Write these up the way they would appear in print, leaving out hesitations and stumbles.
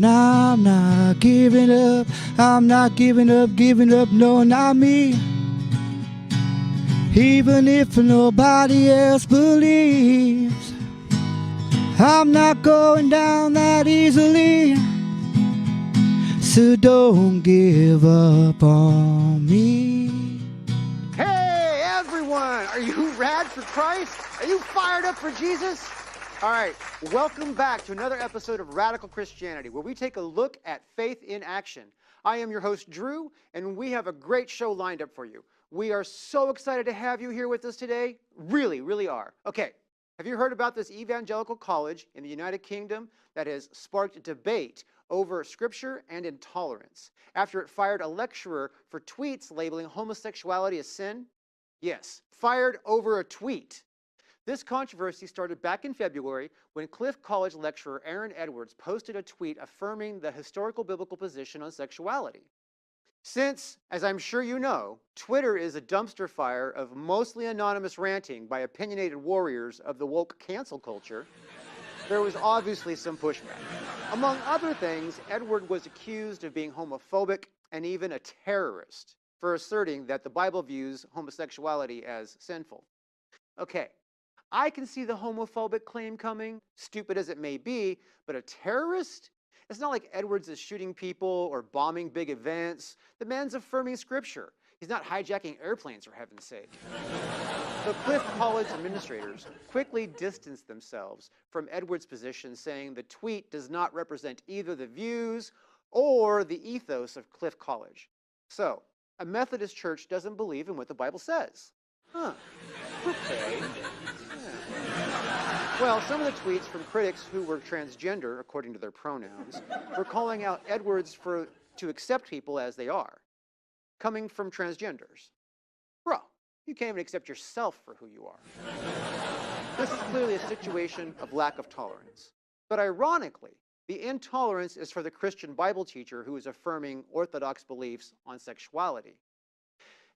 And I'm not giving up, I'm not giving up, no, not me. Even if nobody else believes, I'm not going down that easily. So don't give up on me. Hey, everyone! Are you rad for Christ? Are you fired up for Jesus? All right, welcome back to another episode of Radical Christianity, where we take a look at faith in action. I am your host, Drew, and we have a great show lined up for you. We are so excited to have you here with us today. Really, really are. Okay, have you heard about this evangelical college in the United Kingdom that has sparked debate over scripture and intolerance after it fired a lecturer for tweets labeling homosexuality a sin? Yes, fired over a tweet. This controversy started back in February when Cliff College lecturer Aaron Edwards posted a tweet affirming the historical biblical position on sexuality. Since, as I'm sure you know, Twitter is a dumpster fire of mostly anonymous ranting by opinionated warriors of the woke cancel culture, there was obviously some pushback. Among other things, Edward was accused of being homophobic and even a terrorist for asserting that the Bible views homosexuality as sinful. Okay, I can see the homophobic claim coming, stupid as it may be, but a terrorist? It's not like Edwards is shooting people or bombing big events. The man's affirming scripture. He's not hijacking airplanes, for heaven's sake. The Cliff College administrators quickly distanced themselves from Edwards' position, saying the tweet does not represent either the views or the ethos of Cliff College. So, a Methodist church doesn't believe in what the Bible says. Huh. Okay. Yeah. Well, some of the tweets from critics who were transgender, according to their pronouns, were calling out Edwards to accept people as they are, coming from transgenders. Bro, you can't even accept yourself for who you are. This is clearly a situation of lack of tolerance. But ironically, the intolerance is for the Christian Bible teacher who is affirming orthodox beliefs on sexuality.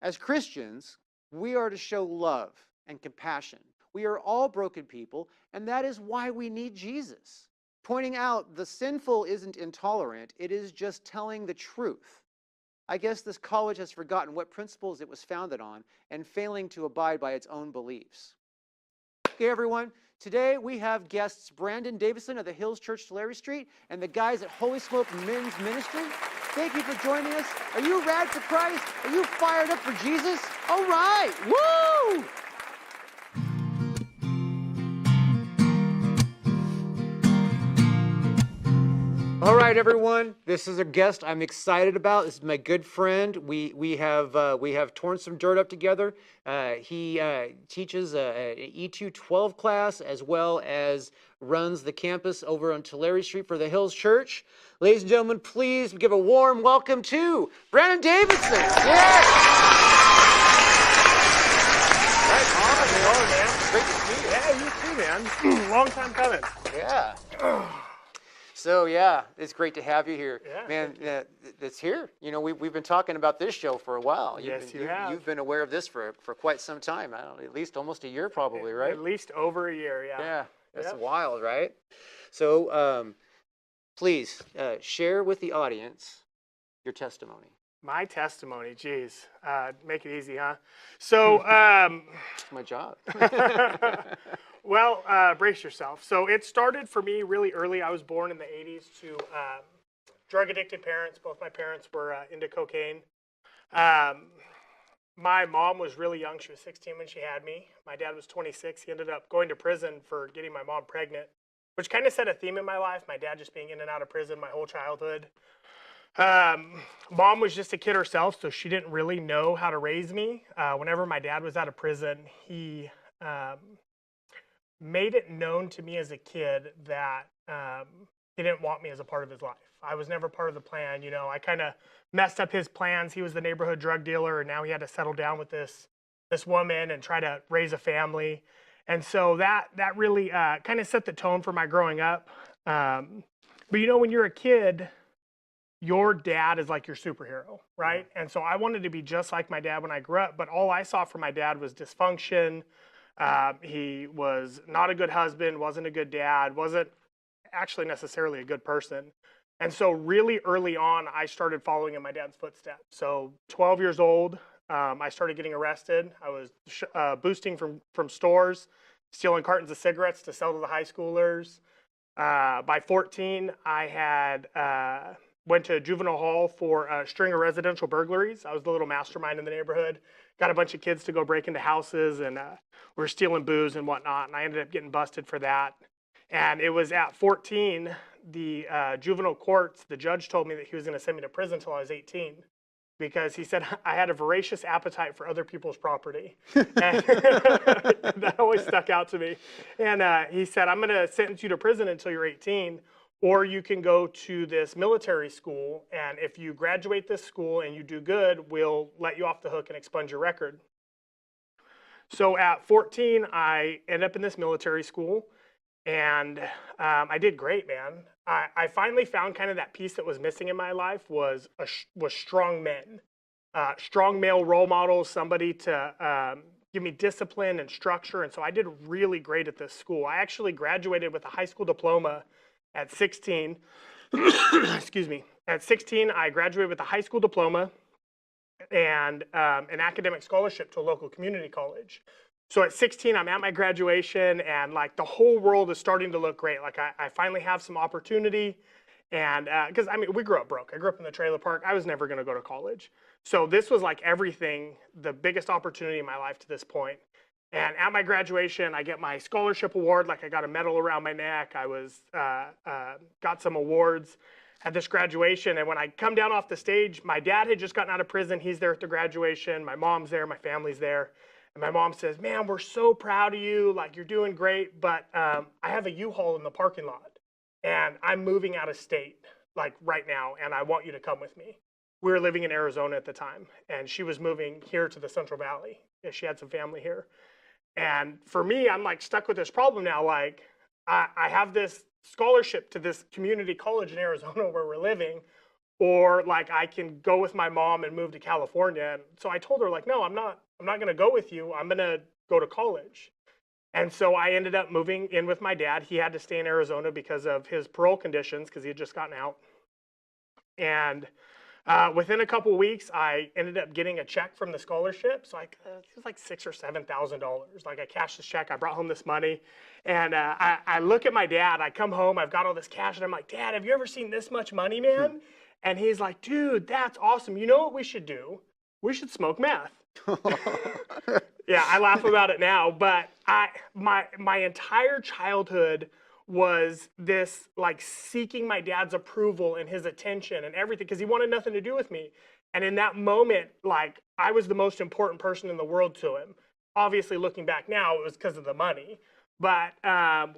As Christians, we are to show love and compassion. We are all broken people, and that is why we need Jesus. Pointing out the sinful isn't intolerant, it is just telling the truth. I guess this college has forgotten what principles it was founded on and failing to abide by its own beliefs. Okay, everyone, today we have guests Brandon Davison of the Hills Church, Tulare Street, and the guys at Holy Smoke Men's Ministry. Thank you for joining us. Are you rad for Christ? Are you fired up for Jesus? All right, woo! All right, everyone. This is a guest I'm excited about. This is my good friend. We have torn some dirt up together. He teaches an E2 12 class as well as runs the campus over on Tulare Street for the Hills Church. Ladies and gentlemen, please give a warm welcome to Brandon Davison. Yes. Right on, they are, man. Great to see you. Yeah, you too, man. Long time coming. Yeah. So yeah, it's great to have you here, Yeah. man. It's here. You know, we've been talking about this show for a while. Yes, you have. You've been aware of this for quite some time. I don't know, at least almost a year, probably, right? At least over a year, yeah. Yeah, that's Yep. wild, right? So, please share with the audience your testimony. My testimony, geez. Make it easy, huh? So, It's my job. well, brace yourself. So it started for me really early. I was born in the 80s to drug-addicted parents. Both my parents were into cocaine. My mom was really young. She was 16 when she had me. My dad was 26. He ended up going to prison for getting my mom pregnant, which kind of set a theme in my life. My dad just being in and out of prison my whole childhood. Mom was just a kid herself, so she didn't really know how to raise me. Whenever my dad was out of prison, he made it known to me as a kid that he didn't want me as a part of his life. I was never part of the plan. You know, I kind of messed up his plans. He was the neighborhood drug dealer, and now he had to settle down with this woman and try to raise a family. And so that really kind of set the tone for my growing up. But you know, when you're a kid, your dad is like your superhero, right? And so I wanted to be just like my dad when I grew up, but all I saw from my dad was dysfunction. He was not a good husband, wasn't a good dad, wasn't actually necessarily a good person. And so really early on, I started following in my dad's footsteps. So 12 years old, I started getting arrested. I was boosting from stores, stealing cartons of cigarettes to sell to the high schoolers. By 14, I had went to juvenile hall for a string of residential burglaries. I was the little mastermind in the neighborhood. Got a bunch of kids to go break into houses, and we were stealing booze and whatnot. And I ended up getting busted for that. And it was at 14, the juvenile courts, the judge told me that he was going to send me to prison until I was 18 because he said I had a voracious appetite for other people's property. And that always stuck out to me. And he said, I'm going to sentence you to prison until you're 18, or you can go to this military school. And if you graduate this school and you do good, we'll let you off the hook and expunge your record. So at 14, I ended up in this military school. And I did great, man. I finally found kind of that piece that was missing in my life was strong men, strong male role models, somebody to give me discipline and structure. And so I did really great at this school. I actually graduated with a high school diploma at 16. Excuse me. At 16, I graduated with a high school diploma and an academic scholarship to a local community college. So at 16, I'm at my graduation, and like the whole world is starting to look great. Like I finally have some opportunity, and because I mean, we grew up broke. I grew up in the trailer park. I was never going to go to college. So this was like everything, the biggest opportunity in my life to this point. And at my graduation, I get my scholarship award. Like I got a medal around my neck. I was got some awards at this graduation. And when I come down off the stage, my dad had just gotten out of prison. He's there at the graduation. My mom's there. My family's there. And my mom says, man, we're so proud of you. Like, you're doing great. But I have a U-Haul in the parking lot. And I'm moving out of state, like, right now. And I want you to come with me. We were living in Arizona at the time. And she was moving here to the Central Valley. Yeah, she had some family here. And for me, I'm, like, stuck with this problem now. Like, I have this scholarship to this community college in Arizona where we're living. Or, like, I can go with my mom and move to California. And so I told her, like, no, I'm not going to go with you. I'm going to go to college. And so I ended up moving in with my dad. He had to stay in Arizona because of his parole conditions because he had just gotten out. And within a couple of weeks, I ended up getting a check from the scholarship. So it was like $6,000 or $7,000. Like I cashed this check. I brought home this money. And I look at my dad. I come home. I've got all this cash. And I'm like, Dad, have you ever seen this much money, man? And he's like, dude, that's awesome. You know what we should do? We should smoke meth. Yeah, I laugh about it now, but my entire childhood was this like seeking my dad's approval and his attention and everything because he wanted nothing to do with me. And in that moment, like I was the most important person in the world to him. Obviously, looking back now, it was because of the money. But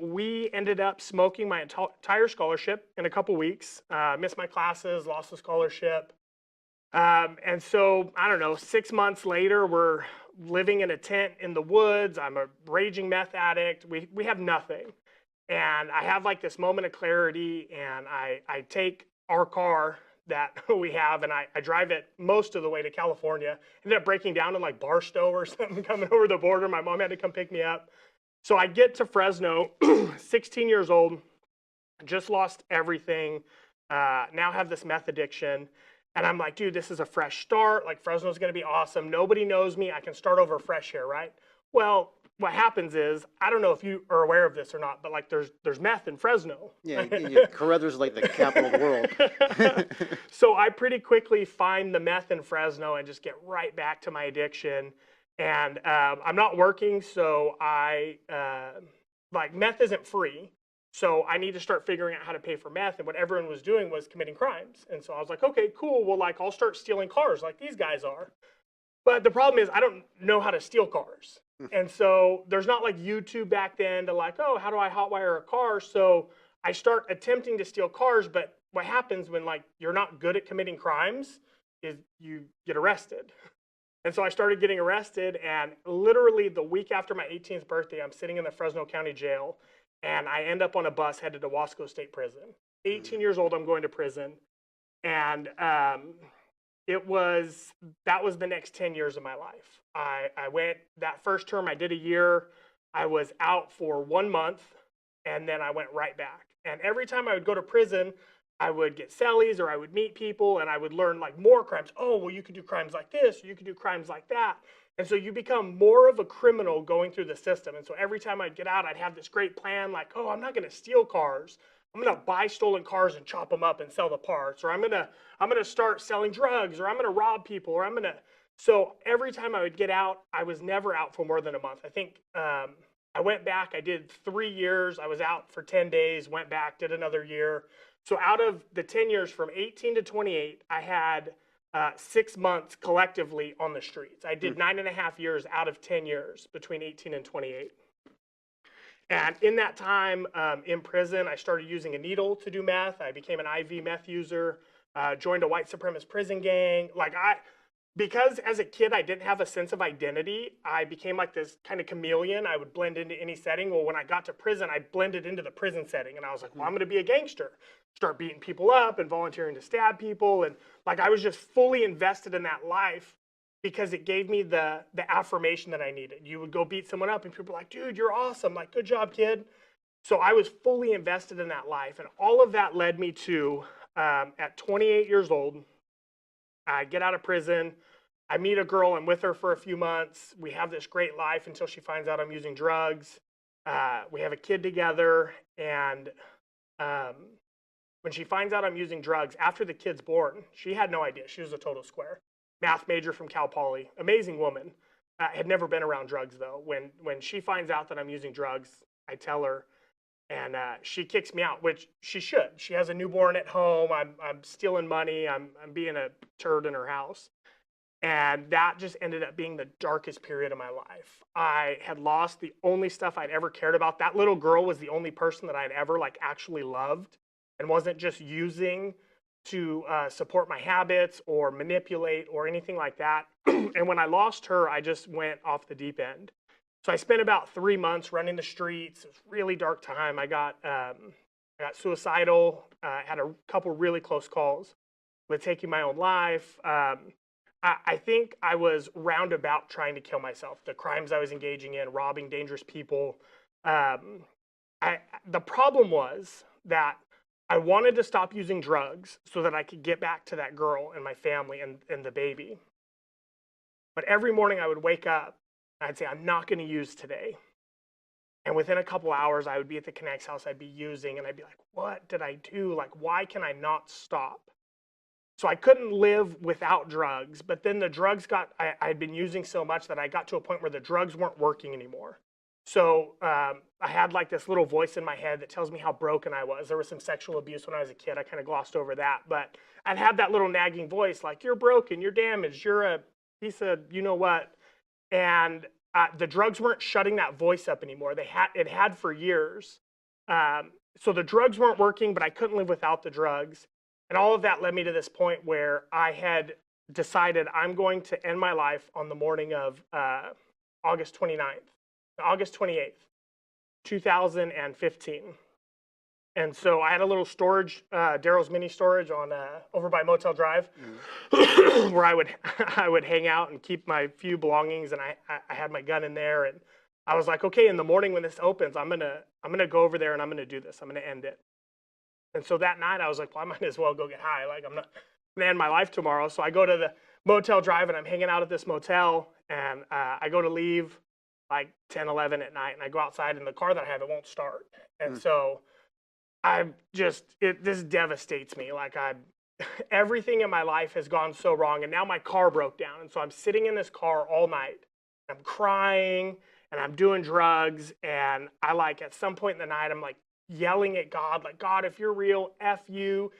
we ended up smoking my entire scholarship in a couple weeks. Missed my classes, lost the scholarship. And so, I don't know, 6 months later, we're living in a tent in the woods. I'm a raging meth addict. We have nothing. And I have like this moment of clarity, and I take our car that we have, and I drive it most of the way to California. Ended up breaking down in like Barstow or something, coming over the border. My mom had to come pick me up. So I get to Fresno, 16 years old, just lost everything, now have this meth addiction. And I'm like, dude, this is a fresh start. Like, Fresno's going to be awesome. Nobody knows me. I can start over fresh here, right? Well, what happens is, I don't know if you are aware of this or not, but like there's meth in Fresno. Yeah, Carruthers like the capital of the world. So I pretty quickly find the meth in Fresno and just get right back to my addiction. And I'm not working, so like meth isn't free. So I need to start figuring out how to pay for meth. And what everyone was doing was committing crimes. And so I was like, okay, cool. Well, like I'll start stealing cars like these guys are. But the problem is I don't know how to steal cars. And so there's not like YouTube back then to like, oh, how do I hotwire a car? So I start attempting to steal cars. But what happens when like you're not good at committing crimes is you get arrested. And so I started getting arrested. And literally the week after my 18th birthday, I'm sitting in the Fresno County Jail. And I end up on a bus headed to Wasco State Prison. 18 years old, I'm going to prison. And that was the next 10 years of my life. I went, that first term, I did a year. I was out for 1 month, and then I went right back. And every time I would go to prison, I would get cellies or I would meet people and I would learn like more crimes. Oh, well, you could do crimes like this, or you could do crimes like that. And so you become more of a criminal going through the system. And so every time I'd get out, I'd have this great plan like, oh, I'm not going to steal cars. I'm going to buy stolen cars and chop them up and sell the parts. Or I'm going to start selling drugs, or I'm going to rob people, or I'm going to. So every time I would get out, I was never out for more than a month. I think I went back, I did 3 years. I was out for 10 days, went back, did another year. So out of the 10 years from 18 to 28, I had 6 months collectively on the streets. I did 9.5 years out of 10 years between 18 and 28. And in that time in prison, I started using a needle to do meth. I became an IV meth user, joined a white supremacist prison gang. Because as a kid, I didn't have a sense of identity, I became like this kind of chameleon. I would blend into any setting. Well, when I got to prison, I blended into the prison setting. And I was like, well, I'm going to be a gangster. Start beating people up and volunteering to stab people. And like I was just fully invested in that life because it gave me the affirmation that I needed. You would go beat someone up and people were like, dude, you're awesome. Like, good job, kid. So I was fully invested in that life. And all of that led me to, at 28 years old, I get out of prison. I meet a girl. I'm with her for a few months. We have this great life until she finds out I'm using drugs. We have a kid together. And when she finds out I'm using drugs, after the kid's born, she had no idea. She was a total square. Math major from Cal Poly. Amazing woman. Had never been around drugs, though. When she finds out that I'm using drugs, I tell her. And she kicks me out, which she should. She has a newborn at home. I'm stealing money. I'm being a turd in her house. And that just ended up being the darkest period of my life. I had lost the only stuff I'd ever cared about. That little girl was the only person that I'd ever like actually loved and wasn't just using to support my habits or manipulate or anything like that. And when I lost her, I just went off the deep end. So I spent about 3 months running the streets. It was a really dark time. I got suicidal, had a couple really close calls with taking my own life. I think I was roundabout trying to kill myself. The crimes I was engaging in, robbing dangerous people. The problem was that I wanted to stop using drugs so that I could get back to that girl and my family and the baby. But every morning I would wake up and I'd say, I'm not going to use today. And within a couple hours, I would be at the Connect's house, I'd be using, and I'd be like, what did I do? Like, why can I not stop? So I couldn't live without drugs, but then the drugs I'd been using so much that I got to a point where the drugs weren't working anymore. So I had like this little voice in my head that tells me how broken I was. There was some sexual abuse when I was a kid. I kind of glossed over that, but I'd have that little nagging voice like, you're broken, you're damaged, you're a piece of you know what. And the drugs weren't shutting that voice up anymore. It had for years. So the drugs weren't working, but I couldn't live without the drugs. And all of that led me to this point where I had decided I'm going to end my life on the morning of August 28th, 2015. And so I had a little storage, Daryl's mini storage on over by Motel Drive, where I would hang out and keep my few belongings, and I had my gun in there, and I was like, okay, in the morning when this opens, I'm gonna go over there and I'm gonna do this. I'm gonna end it. And so that night I was like, well, I might as well go get high. Like I'm not gonna end my life tomorrow. So I go to the Motel Drive and I'm hanging out at this motel, and I go to leave like 10, 11 at night, and I go outside and the car that I have, it won't start. And so this devastates me. Like everything in my life has gone so wrong, and now my car broke down. And so I'm sitting in this car all night. I'm crying and I'm doing drugs. And at some point in the night, I'm like yelling at God, like, God, if you're real, F you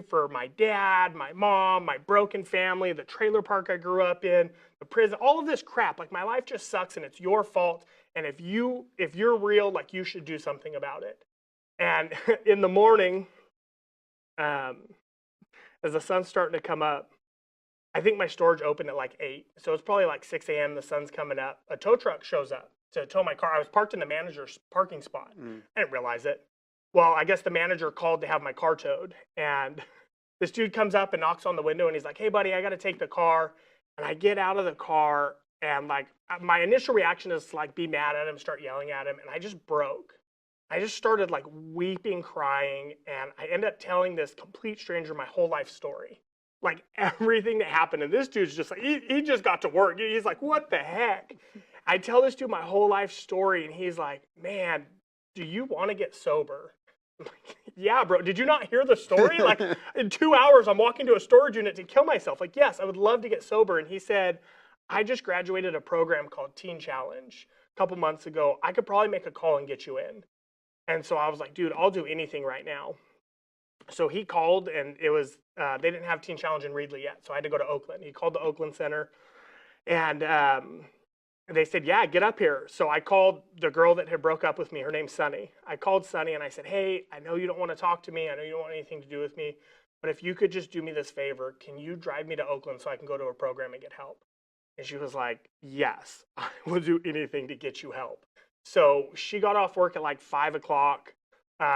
for my dad, my mom, my broken family, the trailer park I grew up in, the prison, all of this crap. Like my life just sucks and it's your fault. And if you're real, like you should do something about it. And in the morning, as the sun's starting to come up, I think my storage opened at like 8. So it's probably like 6 a.m. The sun's coming up. A tow truck shows up to tow my car. I was parked in the manager's parking spot. I didn't realize it. Well, I guess the manager called to have my car towed. And this dude comes up and knocks on the window and he's like, hey, buddy, I got to take the car. And I get out of the car and like my initial reaction is to like be mad at him, start yelling at him. And I just broke. I just started like weeping, crying, and I ended up telling this complete stranger my whole life story. Like everything that happened. And this dude's just like, he just got to work. He's like, what the heck? I tell this dude my whole life story, and he's like, man, do you want to get sober? I'm like, yeah, bro. Did you not hear the story? Like in 2 hours, I'm walking to a storage unit to kill myself. Like, yes, I would love to get sober. And he said, I just graduated a program called Teen Challenge a couple months ago. I could probably make a call and get you in. And so I was like, dude, I'll do anything right now. So he called, and it was, they didn't have Teen Challenge in Reedley yet. So I had to go to Oakland. He called the Oakland Center, and they said, yeah, get up here. So I called the girl that had broke up with me. Her name's Sunny. I called Sunny, and I said, hey, I know you don't want to talk to me. I know you don't want anything to do with me. But if you could just do me this favor, can you drive me to Oakland so I can go to a program and get help? And she was like, yes, I will do anything to get you help. So she got off work at like 5 o'clock.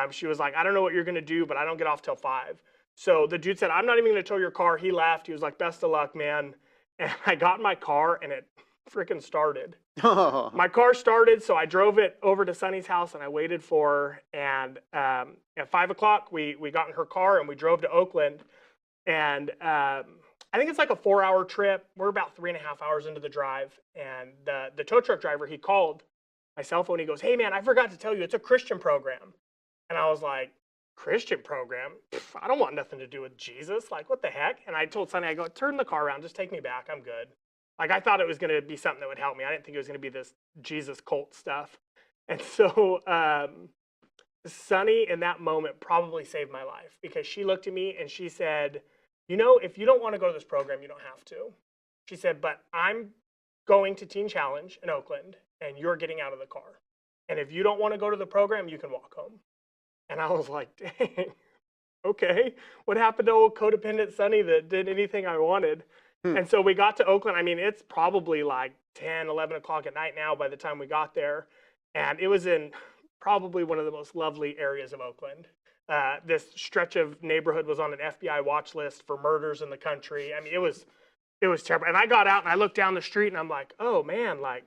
She was like, I don't know what you're going to do, but I don't get off till 5. So the dude said, I'm not even going to tow your car. He laughed. He was like, best of luck, man. And I got in my car, and it freaking started. My car started, so I drove it over to Sunny's house, and I waited for her. And at 5 o'clock, we got in her car, and we drove to Oakland. And I think it's like a 4-hour trip. We're about 3.5 hours into the drive. And the tow truck driver, he called my cell phone. He goes, hey, man, I forgot to tell you, it's a Christian program. And I was like, Christian program? Pff, I don't want nothing to do with Jesus. Like, what the heck? And I told Sonny, I go, turn the car around. Just take me back. I'm good. Like, I thought it was going to be something that would help me. I didn't think it was going to be this Jesus cult stuff. And so Sonny, in that moment, probably saved my life, because she looked at me and she said, you know, if you don't want to go to this program, you don't have to. She said, but I'm going to Teen Challenge in Oakland, and you're getting out of the car. And if you don't want to go to the program, you can walk home. And I was like, dang, okay. What happened to old codependent Sonny that did anything I wanted? And so we got to Oakland. I mean, it's probably like 10, 11 o'clock at night now by the time we got there. And it was in probably one of the most lovely areas of Oakland. This stretch of neighborhood was on an FBI watch list for murders in the country. I mean, it was terrible. And I got out and I looked down the street and I'm like, oh man, like,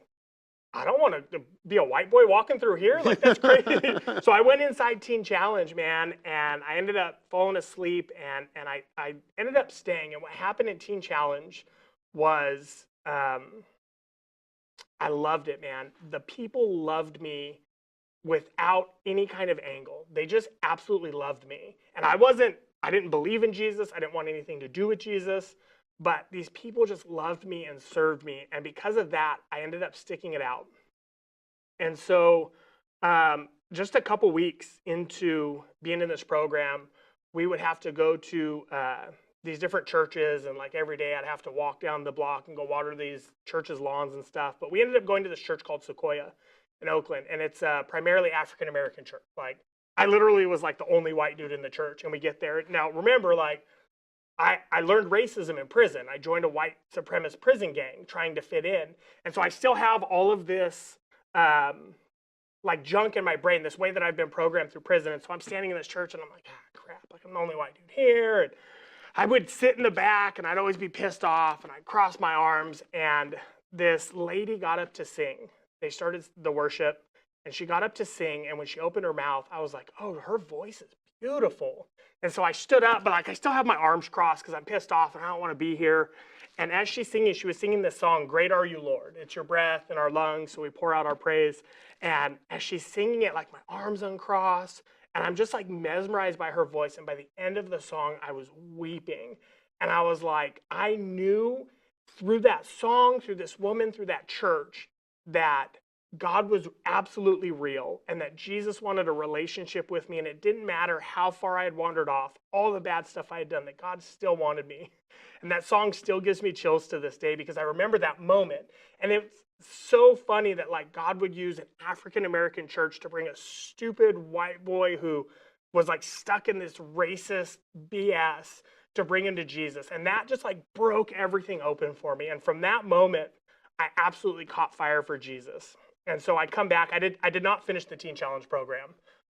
I don't want to be a white boy walking through here. Like, that's crazy. So I went inside Teen Challenge, man, and I ended up falling asleep, and I ended up staying. And what happened in Teen Challenge was I loved it, man. The people loved me without any kind of angle. They just absolutely loved me. And I didn't believe in Jesus. I didn't want anything to do with Jesus. But these people just loved me and served me. And because of that, I ended up sticking it out. And so just a couple weeks into being in this program, we would have to go to these different churches. And like every day I'd have to walk down the block and go water these churches' lawns and stuff. But we ended up going to this church called Sequoia in Oakland. And it's primarily African-American church. Like, I literally was like the only white dude in the church. And we get there. Now, remember, like, I learned racism in prison. I joined a white supremacist prison gang trying to fit in. And so I still have all of this like junk in my brain, this way that I've been programmed through prison. And so I'm standing in this church and I'm like, crap, like I'm the only white dude here. And I would sit in the back and I'd always be pissed off and I'd cross my arms. And this lady got up to sing. They started the worship and she got up to sing. And when she opened her mouth, I was like, oh, her voice is beautiful. And so I stood up, but like I still have my arms crossed because I'm pissed off and I don't want to be here. And as she's singing, she was singing this song, Great Are You, Lord. It's your breath in our lungs, so we pour out our praise. And as she's singing it, like my arms uncrossed, and I'm just like mesmerized by her voice. And by the end of the song, I was weeping. And I was like, I knew through that song, through this woman, through that church, that God was absolutely real and that Jesus wanted a relationship with me, and it didn't matter how far I had wandered off, all the bad stuff I had done, that God still wanted me. And that song still gives me chills to this day because I remember that moment. And it's so funny that like God would use an African-American church to bring a stupid white boy who was like stuck in this racist BS to bring him to Jesus. And that just like broke everything open for me. And from that moment, I absolutely caught fire for Jesus. And so I come back. I did not finish the Teen Challenge program.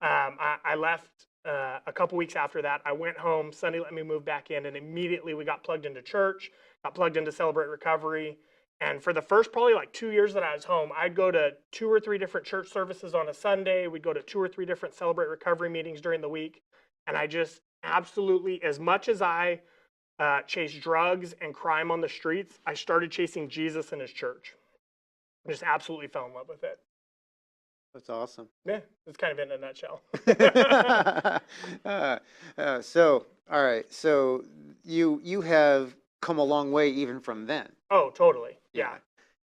I left a couple weeks after that. I went home. Sunday let me move back in, and immediately we got plugged into church, got plugged into Celebrate Recovery. And for the first probably like 2 years that I was home, I'd go to 2 or 3 different church services on a Sunday. We'd go to 2 or 3 different Celebrate Recovery meetings during the week. And I just absolutely, as much as I chased drugs and crime on the streets, I started chasing Jesus and his church. I just absolutely fell in love with it. That's awesome. Yeah, that's kind of it in a nutshell. So, all right. So you have come a long way even from then. Oh, totally. Yeah.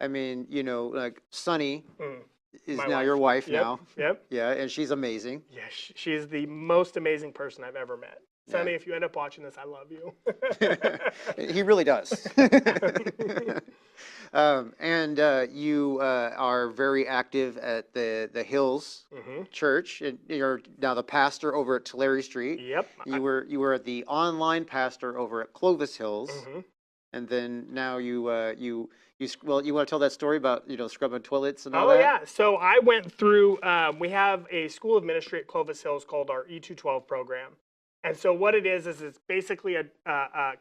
I mean, like Sunny is My now wife. your wife Yep, now. Yep. Yeah, and she's amazing. Yeah, she's the most amazing person I've ever met. Sonny, Yeah. if you end up watching this, I love you. He really does. And you are very active at the Hills Church, and you're now the pastor over at Tulare Street. Yep. You were the online pastor over at Clovis Hills, and then now you want to tell that story about scrubbing toilets and all that? Oh yeah. So I went through. We have a school of ministry at Clovis Hills called our E212 program. And so what it is it's basically a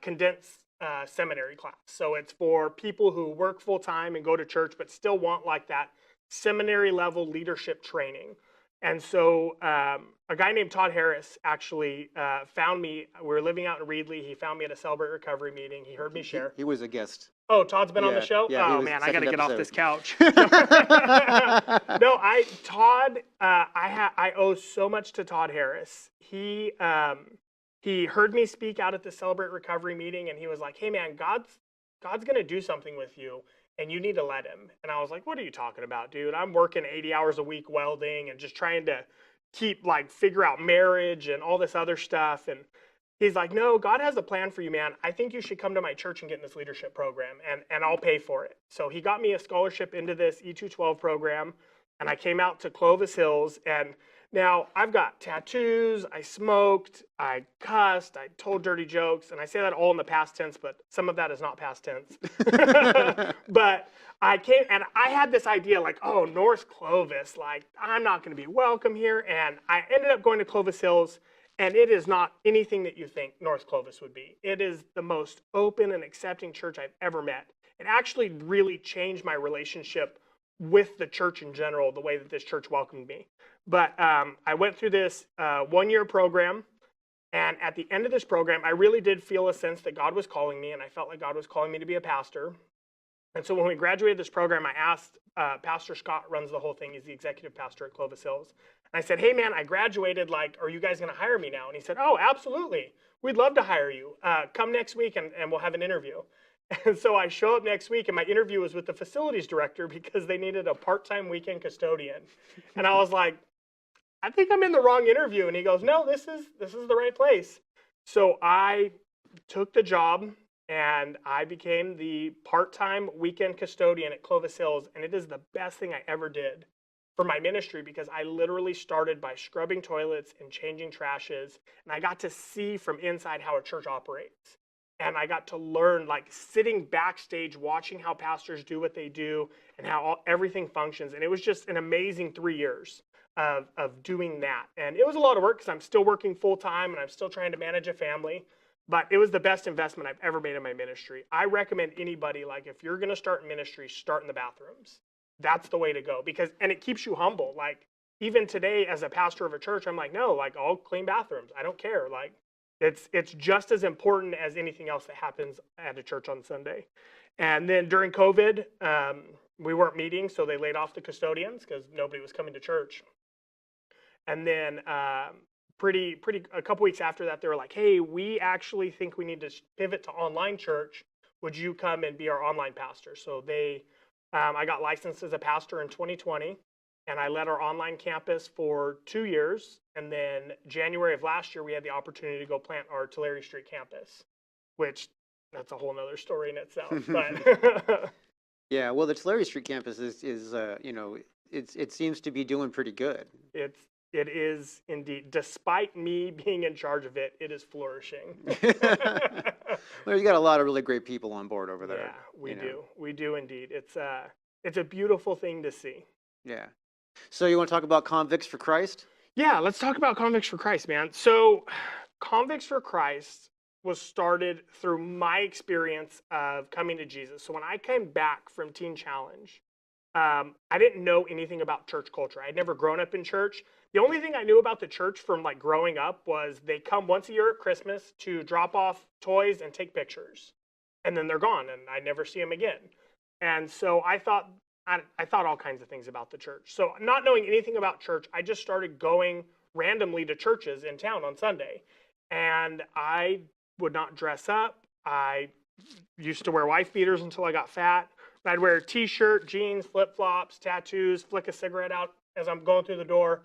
condensed seminary class. So it's for people who work full time and go to church, but still want like that seminary level leadership training. And so a guy named Todd Harris actually found me. We were living out in Reedley. He found me at a Celebrate Recovery meeting. He heard me share. He was a guest. Oh, Todd's been on the show? Yeah, oh man, I got to get off this couch. No, Todd, I owe so much to Todd Harris. He heard me speak out at the Celebrate Recovery meeting, and he was like, "Hey man, God's gonna do something with you, and you need to let him." And I was like, "What are you talking about, dude? I'm working 80 hours a week welding and just trying to figure out marriage and all this other stuff." And he's like, "No, God has a plan for you, man. I think you should come to my church and get in this leadership program, and I'll pay for it." So he got me a scholarship into this E212 program, and I came out to Clovis Hills. And now I've got tattoos, I smoked, I cussed, I told dirty jokes, and I say that all in the past tense, but some of that is not past tense. But I came, and I had this idea like, oh, North Clovis, like, I'm not going to be welcome here. And I ended up going to Clovis Hills. And it is not anything that you think North Clovis would be. It is the most open and accepting church I've ever met. It actually really changed my relationship with the church in general, the way that this church welcomed me. But I went through this 1-year program. And at the end of this program, I really did feel a sense that God was calling me. And I felt like God was calling me to be a pastor. And so when we graduated this program, I asked Pastor Scott, runs the whole thing. He's the executive pastor at Clovis Hills. And I said, "Hey, man, I graduated. Like, are you guys going to hire me now?" And he said, "Oh, absolutely. We'd love to hire you. Come next week and we'll have an interview." And so I show up next week, and my interview was with the facilities director because they needed a part-time weekend custodian. And I was like, "I think I'm in the wrong interview." And he goes, "No, this is the right place." So I took the job, and I became the part-time weekend custodian at Clovis Hills. And it is the best thing I ever did for my ministry, because I literally started by scrubbing toilets and changing trashes, and I got to see from inside how a church operates. And I got to learn, like, sitting backstage, watching how pastors do what they do and how everything functions. And it was just an amazing 3 years of doing that. And it was a lot of work because I'm still working full time and I'm still trying to manage a family. But it was the best investment I've ever made in my ministry. I recommend anybody, like, if you're going to start in ministry, start in the bathrooms. That's the way to go, and it keeps you humble. Like, even today as a pastor of a church, I'm like, no, like, I'll clean bathrooms. I don't care. Like, it's just as important as anything else that happens at a church on Sunday. And then during COVID, we weren't meeting, so they laid off the custodians because nobody was coming to church. And then a couple weeks after that, they were like, "Hey, we actually think we need to pivot to online church. Would you come and be our online pastor?" So I got licensed as a pastor in 2020, and I led our online campus for 2 years. And then January of last year, we had the opportunity to go plant our Tulare Street campus, which that's a whole nother story in itself. But yeah, well, the Tulare Street campus is it seems to be doing pretty good. It is indeed. Despite me being in charge of it, it is flourishing. Well, you got a lot of really great people on board over there. Yeah, we do. We do indeed. It's a beautiful thing to see. Yeah. So you want to talk about Convicts for Christ? Yeah, let's talk about Convicts for Christ, man. So Convicts for Christ was started through my experience of coming to Jesus. So when I came back from Teen Challenge, I didn't know anything about church culture. I'd never grown up in church. The only thing I knew about the church from like growing up was they come once a year at Christmas to drop off toys and take pictures, and then they're gone, and I never see them again. And so I thought all kinds of things about the church. So not knowing anything about church, I just started going randomly to churches in town on Sunday, and I would not dress up. I used to wear wife beaters until I got fat. I'd wear a t-shirt, jeans, flip-flops, tattoos, flick a cigarette out as I'm going through the door.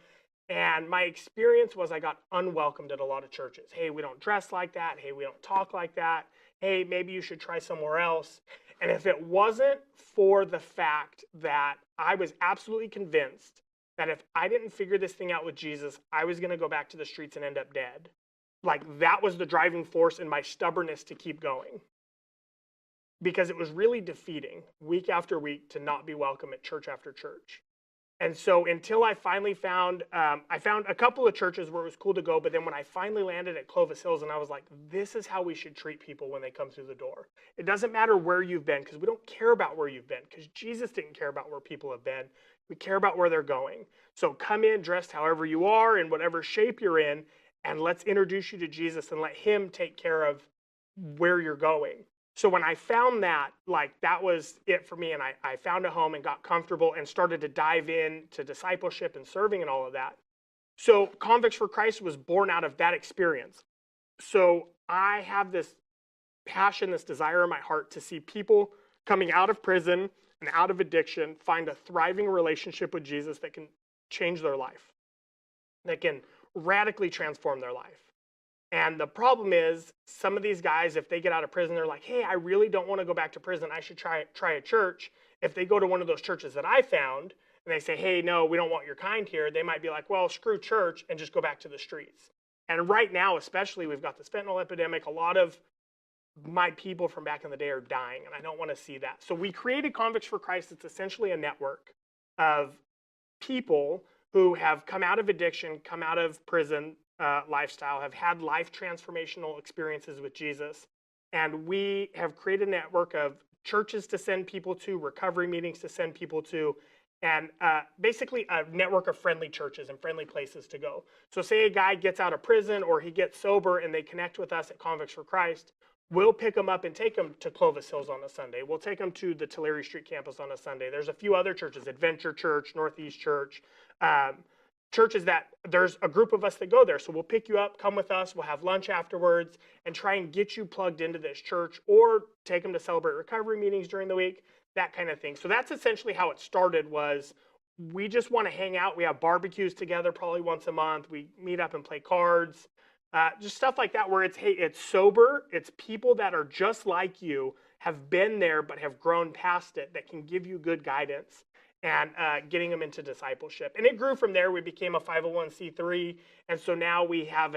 And my experience was I got unwelcomed at a lot of churches. Hey, we don't dress like that. Hey, we don't talk like that. Hey, maybe you should try somewhere else. And if it wasn't for the fact that I was absolutely convinced that if I didn't figure this thing out with Jesus, I was going to go back to the streets and end up dead. Like, that was the driving force in my stubbornness to keep going. Because it was really defeating week after week to not be welcome at church after church. And so until I finally found, I found a couple of churches where it was cool to go, but then when I finally landed at Clovis Hills, and I was like, this is how we should treat people when they come through the door. It doesn't matter where you've been, because we don't care about where you've been, because Jesus didn't care about where people have been. We care about where they're going. So come in dressed however you are, in whatever shape you're in, and let's introduce you to Jesus and let him take care of where you're going. So when I found that, like, that was it for me, and I found a home and got comfortable and started to dive in to discipleship and serving and all of that. So Convicts for Christ was born out of that experience. So I have this passion, this desire in my heart to see people coming out of prison and out of addiction find a thriving relationship with Jesus that can change their life, that can radically transform their life. And the problem is, some of these guys, if they get out of prison, they're like, hey, I really don't want to go back to prison. I should try a church. If they go to one of those churches that I found, and they say, hey, no, we don't want your kind here, they might be like, well, screw church and just go back to the streets. And right now, especially, we've got this fentanyl epidemic. A lot of my people from back in the day are dying, and I don't want to see that. So we created Convicts for Christ. It's essentially a network of people who have come out of addiction, come out of prison, lifestyle, have had life transformational experiences with Jesus. And we have created a network of churches to send people to, recovery meetings to send people to, and basically a network of friendly churches and friendly places to go. So say a guy gets out of prison or he gets sober and they connect with us at Convicts for Christ, we'll pick them up and take them to Clovis Hills on a Sunday. We'll take them to the Tulare Street campus on a Sunday. There's a few other churches, Adventure Church, Northeast Church, churches that there's a group of us that go there. So we'll pick you up, come with us, we'll have lunch afterwards, and try and get you plugged into this church, or take them to celebrate recovery meetings during the week, that kind of thing. So that's essentially how it started. Was we just want to hang out. We have barbecues together probably once a month. We meet up and play cards, just stuff like that, where it's, hey, it's sober. It's people that are just like you, have been there but have grown past it, that can give you good guidance, and getting them into discipleship. And it grew from there. We became a 501c3. And so now we have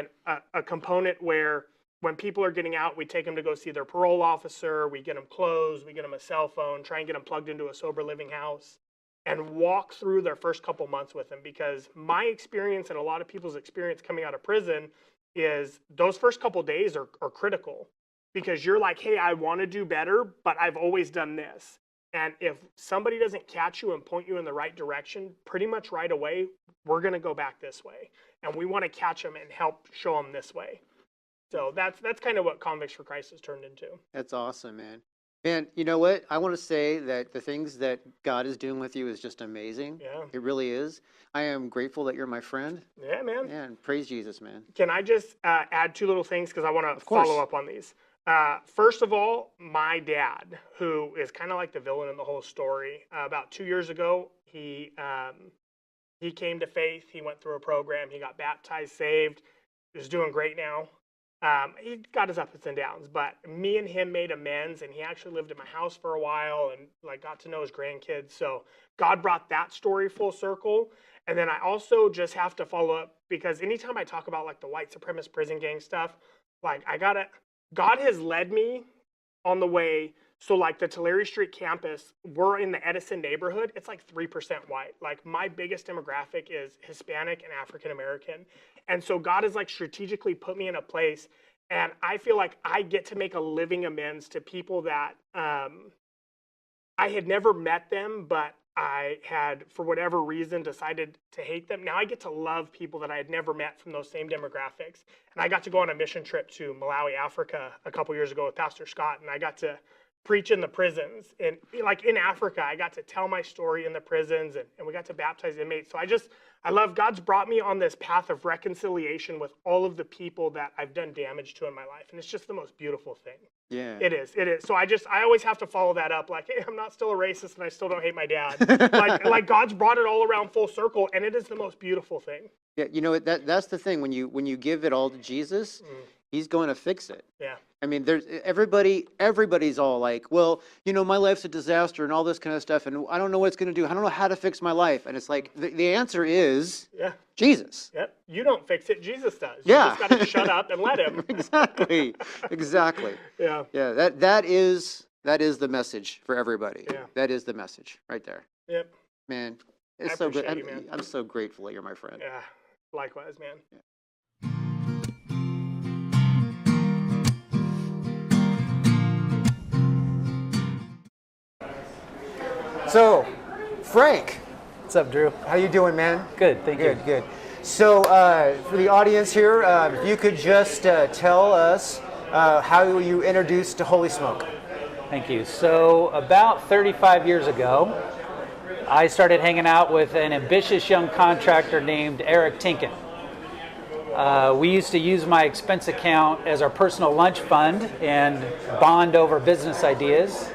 a component where when people are getting out, we take them to go see their parole officer. We get them clothes. We get them a cell phone, try and get them plugged into a sober living house, and walk through their first couple months with them. Because my experience, and a lot of people's experience coming out of prison, is those first couple days are critical. Because you're like, hey, I want to do better, but I've always done this. And if somebody doesn't catch you and point you in the right direction, pretty much right away, we're going to go back this way. And we want to catch them and help show them this way. So that's kind of what Convicts for Christ has turned into. That's awesome, man. Man, you know what? I want to say that the things that God is doing with you is just amazing. Yeah. It really is. I am grateful that you're my friend. Yeah, man. And praise Jesus, man. Can I just add two little things, because I want to follow up on these. First of all, my dad, who is kind of like the villain in the whole story, about 2 years ago, he came to faith. He went through a program. He got baptized, saved. He's doing great now. He got his ups and downs, but me and him made amends, and he actually lived at my house for a while and like got to know his grandkids. So God brought that story full circle. And then I also just have to follow up, because anytime I talk about like the white supremacist prison gang stuff, like God has led me on the way. So like the Tulare Street campus, we're in the Edison neighborhood. It's like 3% white. Like my biggest demographic is Hispanic and African American. And so God has like strategically put me in a place. And I feel like I get to make a living amends to people that I had never met them, but I had, for whatever reason, decided to hate them. Now I get to love people that I had never met from those same demographics. And I got to go on a mission trip to Malawi, Africa a couple years ago with Pastor Scott, and I got to preach in the prisons. And like in Africa, I got to tell my story in the prisons, and we got to baptize inmates. So I love God's brought me on this path of reconciliation with all of the people that I've done damage to in my life. And it's just the most beautiful thing. Yeah. It is. So I always have to follow that up. Like, hey, I'm not still a racist and I still don't hate my dad. like God's brought it all around full circle, and it is the most beautiful thing. Yeah, you know, that's the thing. When you give it all to Jesus, he's going to fix it. Yeah. I mean, there's everybody's all like, well, you know, my life's a disaster and all this kind of stuff, and I don't know what it's going to do. I don't know how to fix my life. And it's like, the answer is Jesus. Yep. You don't fix it. Jesus does. Yeah. You just got to shut up and let him. Exactly. Yeah. Yeah. That is the message for everybody. Yeah. That is the message right there. Yep. Man, it's I so good. appreciate you, man. I'm so grateful that you're my friend. Yeah. Likewise, man. Yeah. So, Frank, What's up, Drew? how you doing, man? Good, thank you. Good. So, for the audience here, if you could just tell us how you introduced to Holy Smoke. Thank you. So, about 35 years ago, I started hanging out with an ambitious young contractor named Eric Tinkin. We used to use my expense account as our personal lunch fund and bond over business ideas.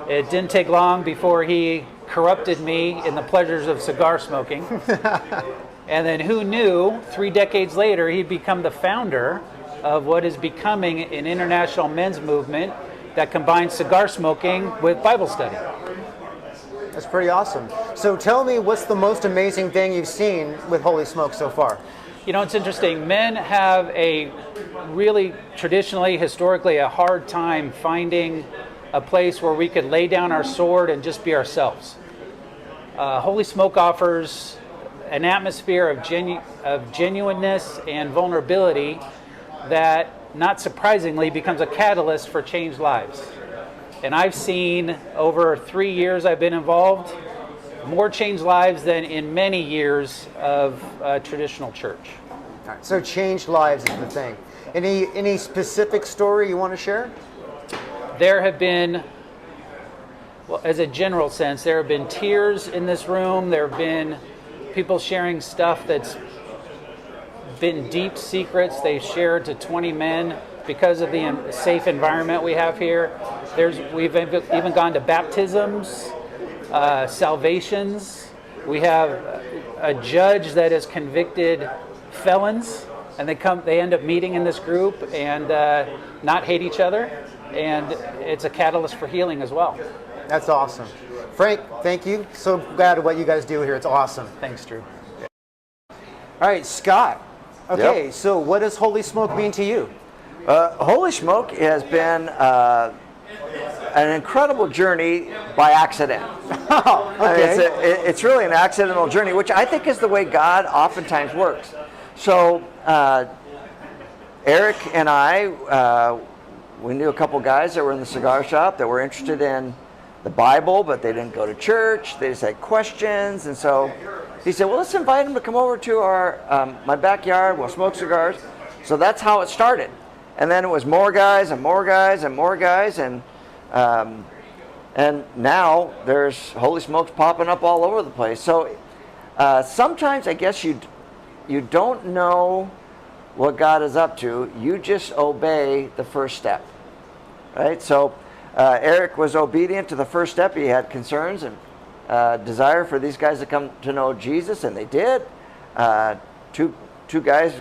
It didn't take long before he corrupted me in the pleasures of cigar smoking. And then who knew, 3 decades later, he'd become the founder of what is becoming an international men's movement that combines cigar smoking with Bible study. That's pretty awesome. So tell me, what's the most amazing thing you've seen with Holy Smoke so far? You know, it's interesting. Men have a really traditionally, historically, a hard time finding a place where we could lay down our sword and just be ourselves. Holy Smoke offers an atmosphere of genuineness and vulnerability that, not surprisingly, becomes a catalyst for changed lives. And I've seen, over 3 years I've been involved, more changed lives than in many years of traditional church. All right, so changed lives is the thing. Any specific story you want to share? There have been, well, as a general sense, there have been tears in this room. There have been people sharing stuff that's been deep secrets they've shared to 20 men because of the safe environment we have here. We've even gone to baptisms, salvations. We have a judge that has convicted felons, and they end up meeting in this group and not hate each other, and it's a catalyst for healing as well. That's awesome. Frank, thank you. So glad of what you guys do here. It's awesome. Thanks, Drew. All right, Scott. Okay, Yep. so what does Holy Smoke mean to you? Holy Smoke has been an incredible journey by accident. Oh, okay. It's really an accidental journey, which I think is the way God oftentimes works. So Eric and I, we knew a couple guys that were in the cigar shop that were interested in the Bible, but they didn't go to church. They just had questions, and so he said, well, let's invite them to come over to my backyard. We'll smoke cigars. So that's how it started. And then it was more guys and more guys and more guys, and now there's Holy Smokes popping up all over the place. So sometimes I guess you don't know what God is up to. You just obey the first step, right? So Eric was obedient to the first step. He had concerns and desire for these guys to come to know Jesus, and they did. Two guys.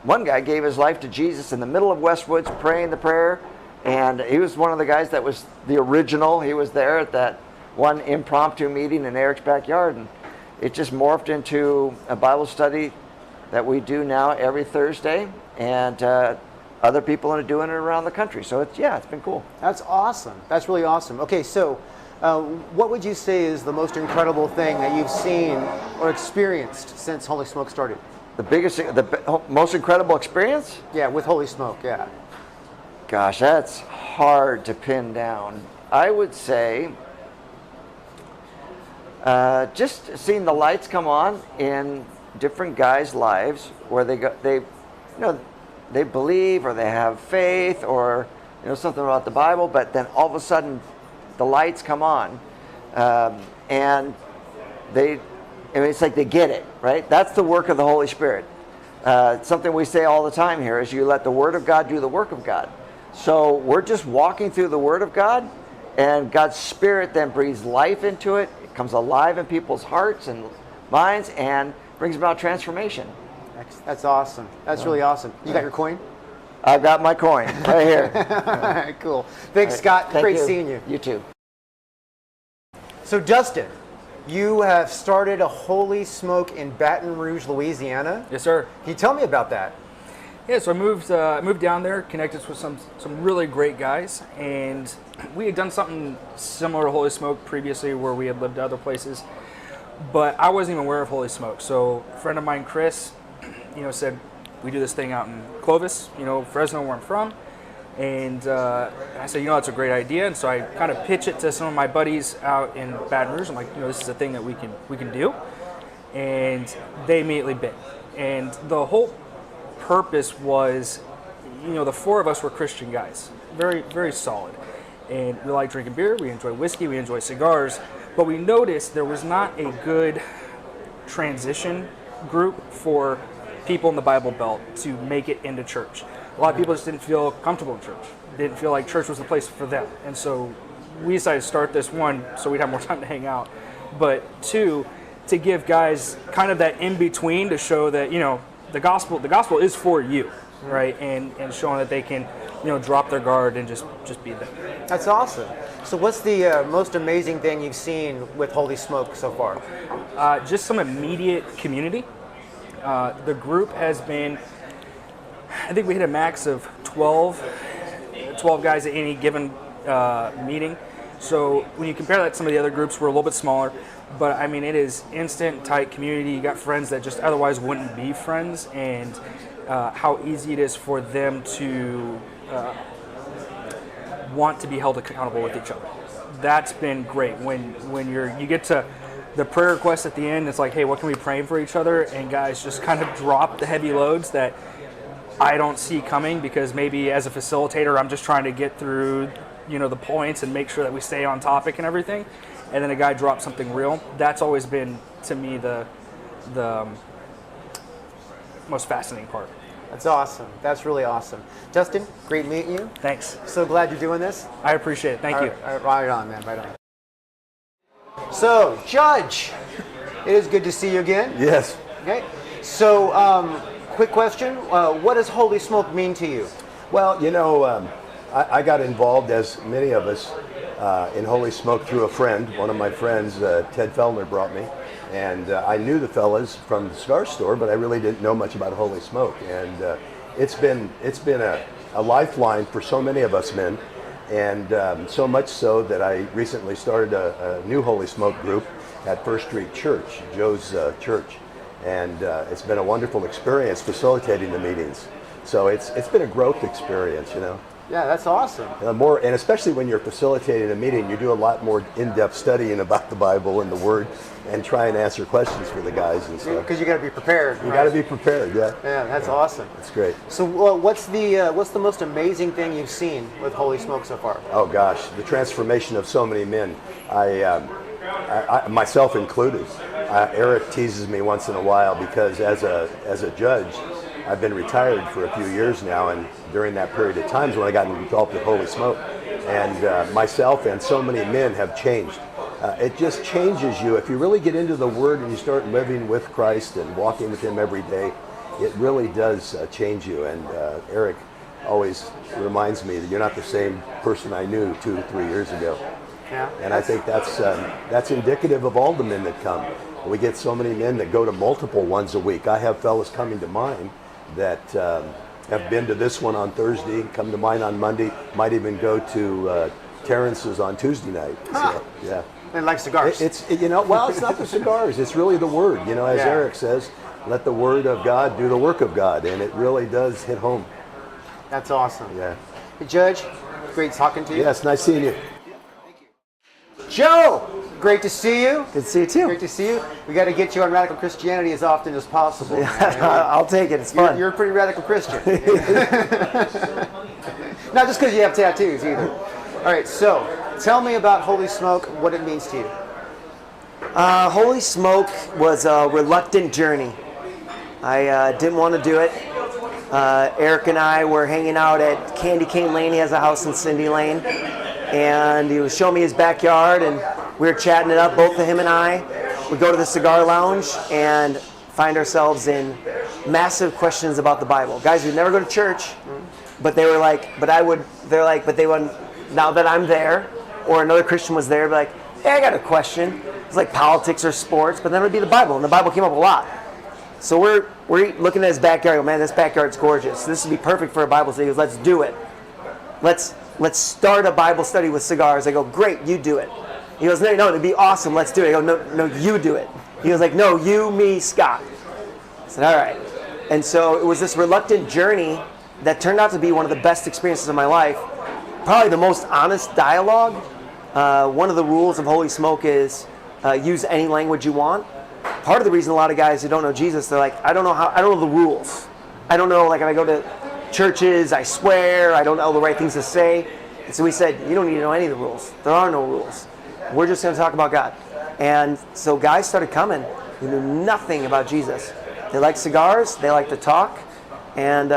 One guy gave his life to Jesus in the middle of Westwoods, praying the prayer, and he was one of the guys that was the original. He was there at that one impromptu meeting in Eric's backyard, and it just morphed into a Bible study that we do now every Thursday, and other people are doing it around the country. So it's been cool. That's awesome. That's really awesome. Okay, so what would you say is the most incredible thing that you've seen or experienced since Holy Smoke started? The most incredible experience? Yeah, with Holy Smoke, yeah. Gosh, that's hard to pin down. I would say just seeing the lights come on in different guys' lives where they believe or they have faith or something about the Bible, but then all of a sudden the lights come on, and it's like they get it, right? That's the work of the Holy Spirit. Something we say all the time here is you let the Word of God do the work of God. So we're just walking through the Word of God, and God's Spirit then breathes life into it. It comes alive in people's hearts and minds and brings about transformation. That's awesome. That's really awesome. You got your coin? I've got my coin right here. All right, cool. Thanks, Scott. Thank Great you. seeing you. You too. So, Dustin, you have started a Holy Smoke in Baton Rouge, Louisiana. Yes, sir. Can you tell me about that? Yeah, so I moved down there, connected with some really great guys, and we had done something similar to Holy Smoke previously where we had lived other places, but I wasn't even aware of Holy Smoke. So a friend of mine, Chris, said, we do this thing out in Clovis, Fresno, where I'm from, and I said, that's a great idea, and so I kind of pitch it to some of my buddies out in Baton Rouge. I'm like, this is a thing that we can do, and they immediately bit. And the whole purpose was, the four of us were Christian guys, very, very solid, and we like drinking beer, we enjoy whiskey, we enjoy cigars, but we noticed there was not a good transition group for people in the Bible Belt to make it into church. A lot of people just didn't feel comfortable in church, didn't feel like church was the place for them, and so we decided to start this, one, so we'd have more time to hang out, but two, to give guys kind of that in-between to show that, the gospel is for you, right? And showing that they can, drop their guard and just be them. That's awesome. So what's the most amazing thing you've seen with Holy Smoke so far? Just some immediate community. The group has been, I think we hit a max of 12 guys at any given meeting. So when you compare that to some of the other groups, we're a little bit smaller. But I mean, it is instant, tight community. You got friends that just otherwise wouldn't be friends, and how easy it is for them to want to be held accountable with each other. That's been great. When you get to the prayer request at the end, it's like, hey, what can we pray for each other? And guys just kind of drop the heavy loads that I don't see coming, because maybe as a facilitator, I'm just trying to get through, the points and make sure that we stay on topic and everything. And then a guy drops something real. That's always been, to me, the most fascinating part. That's awesome. That's really awesome. Justin, great meeting you. Thanks. So glad you're doing this. I appreciate it. Thank you. All right, right on, man. Right on. So, Judge, it is good to see you again. Yes. Okay. So, quick question. What does Holy Smoke mean to you? Well, I got involved, as many of us, in Holy Smoke through a friend. One of my friends, Ted Fellner, brought me. And I knew the fellas from the cigar store, but I really didn't know much about Holy Smoke. And it's been a lifeline for so many of us men. And so much so that I recently started a new Holy Smoke group at First Street Church, Joe's church. And it's been a wonderful experience facilitating the meetings. So it's been a growth experience, Yeah, that's awesome. And especially when you're facilitating a meeting, you do a lot more in-depth studying about the Bible and the Word, and try and answer questions for the guys and stuff. Because you got to be prepared. You got to be prepared, yeah. Yeah, that's awesome. That's great. So, what's the most amazing thing you've seen with Holy Smoke so far? Oh gosh, the transformation of so many men. I myself included. Eric teases me once in a while because as a judge, I've been retired for a few years now, and during that period of times when I got involved with Holy Smoke, and myself and so many men have changed. It just changes you. If you really get into the Word and you start living with Christ and walking with Him every day, it really does change you. And Eric always reminds me that you're not the same person I knew 2 or 3 years ago. Yeah, and I think that's indicative of all the men that come. We get so many men that go to multiple ones a week. I have fellas coming to mind that have been to this one on Thursday, come to mine on Monday, might even go to Terrence's on Tuesday night. So, yeah. And like cigars. It's not the cigars. It's really the Word. As Eric says, let the Word of God do the work of God, and it really does hit home. That's awesome. Yeah. Hey, Judge, great talking to you. Yes, nice seeing you. Joe, great to see you. Good to see you too. Great to see you. We got to get you on Radical Christianity as often as possible. man. I'll take it. It's fun. You're a pretty radical Christian. Not just because you have tattoos either. All right, so tell me about Holy Smoke, what it means to you. Holy Smoke was a reluctant journey. I didn't want to do it. Eric and I were hanging out at Candy Cane Lane. He has a house in Cindy Lane. And he was showing me his backyard, and we were chatting it up, both of him and I. We go to the cigar lounge and find ourselves in massive questions about the Bible. Guys who'd never go to church, but they were like, but they wouldn't, now that I'm there, or another Christian was there, be like, hey, I got a question. It's like politics or sports, but then it would be the Bible, and the Bible came up a lot. So we're looking at his backyard. Oh, man, this backyard's gorgeous. This would be perfect for a Bible study. He goes, let's do it. Let's start a Bible study with cigars. I go, great, you do it. He goes, no, it'd be awesome. Let's do it. I go, no, you do it. He goes like, no, you, me, Scott. I said, all right. And so it was this reluctant journey that turned out to be one of the best experiences of my life. Probably the most honest dialogue. One of the rules of Holy Smoke is use any language you want. Part of the reason a lot of guys who don't know Jesus, they're like, I don't know the rules. I don't know, like if I go to churches, I swear, I don't know the right things to say. And so we said, you don't need to know any of the rules. There are no rules. We're just going to talk about God. And so guys started coming who knew nothing about Jesus. They like cigars, they like to talk. And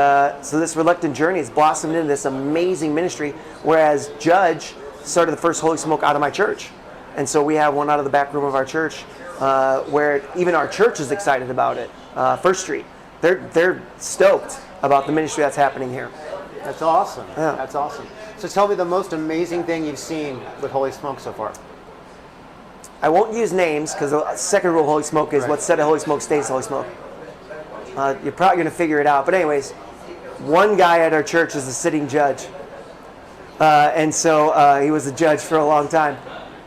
so this reluctant journey has blossomed into this amazing ministry, whereas Judge started the first Holy Smoke out of my church. And so we have one out of the back room of our church where even our church is excited about it. First Street. They're stoked about the ministry that's happening here. That's awesome. Yeah. That's awesome. So tell me the most amazing thing you've seen with Holy Smoke so far. I won't use names because the second rule of Holy Smoke is what's said at Holy Smoke stays Holy Smoke. You're probably going to figure it out. But anyways, one guy at our church is a sitting judge. And so he was a judge for a long time.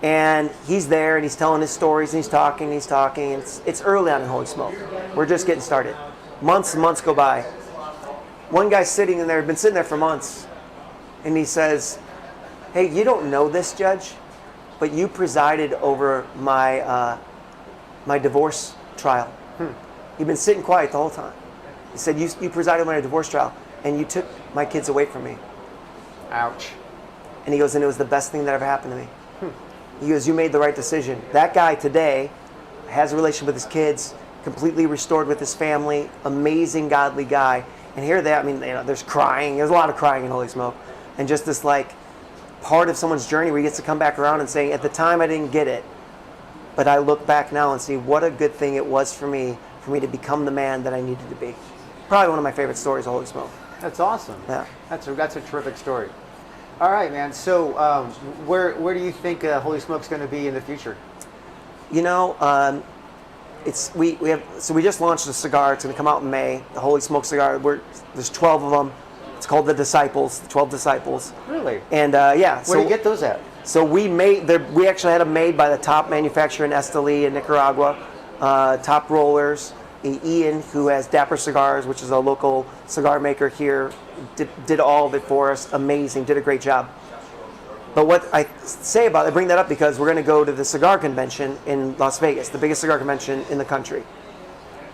And he's there and he's telling his stories and he's talking. It's early on in Holy Smoke. We're just getting started. Months and months go by. One guy's sitting in there, been sitting there for months, and he says, hey, you don't know this, Judge, but you presided over my my divorce trial. You've been sitting quiet the whole time. He said, you presided over my divorce trial, and you took my kids away from me. Ouch. And he goes, and it was the best thing that ever happened to me. He goes, you made the right decision. That guy today has a relationship with his kids, completely restored with his family, amazing godly guy. And here they, I mean, there's crying. There's a lot of crying in Holy Smoke. And just this like part of someone's journey where he gets to come back around and say, at the time I didn't get it, but I look back now and see what a good thing it was for me to become the man that I needed to be. Probably one of my favorite stories of Holy Smoke. That's awesome. Yeah. That's a terrific story. All right, man. So where do you think Holy Smoke's going to be in the future? You know, we just launched a cigar. It's going to come out in May. The Holy Smoke cigar. There's 12 of them. It's called the Disciples. The 12 Disciples. Really? And yeah. Where do you get those at? So we actually had them made by the top manufacturer in Esteli in Nicaragua. Top rollers. Ian, who has Dapper Cigars, which is a local cigar maker here, did all of it for us. Amazing. Did a great job. But what I bring that up because we're going to go to the cigar convention in Las Vegas, the biggest cigar convention in the country.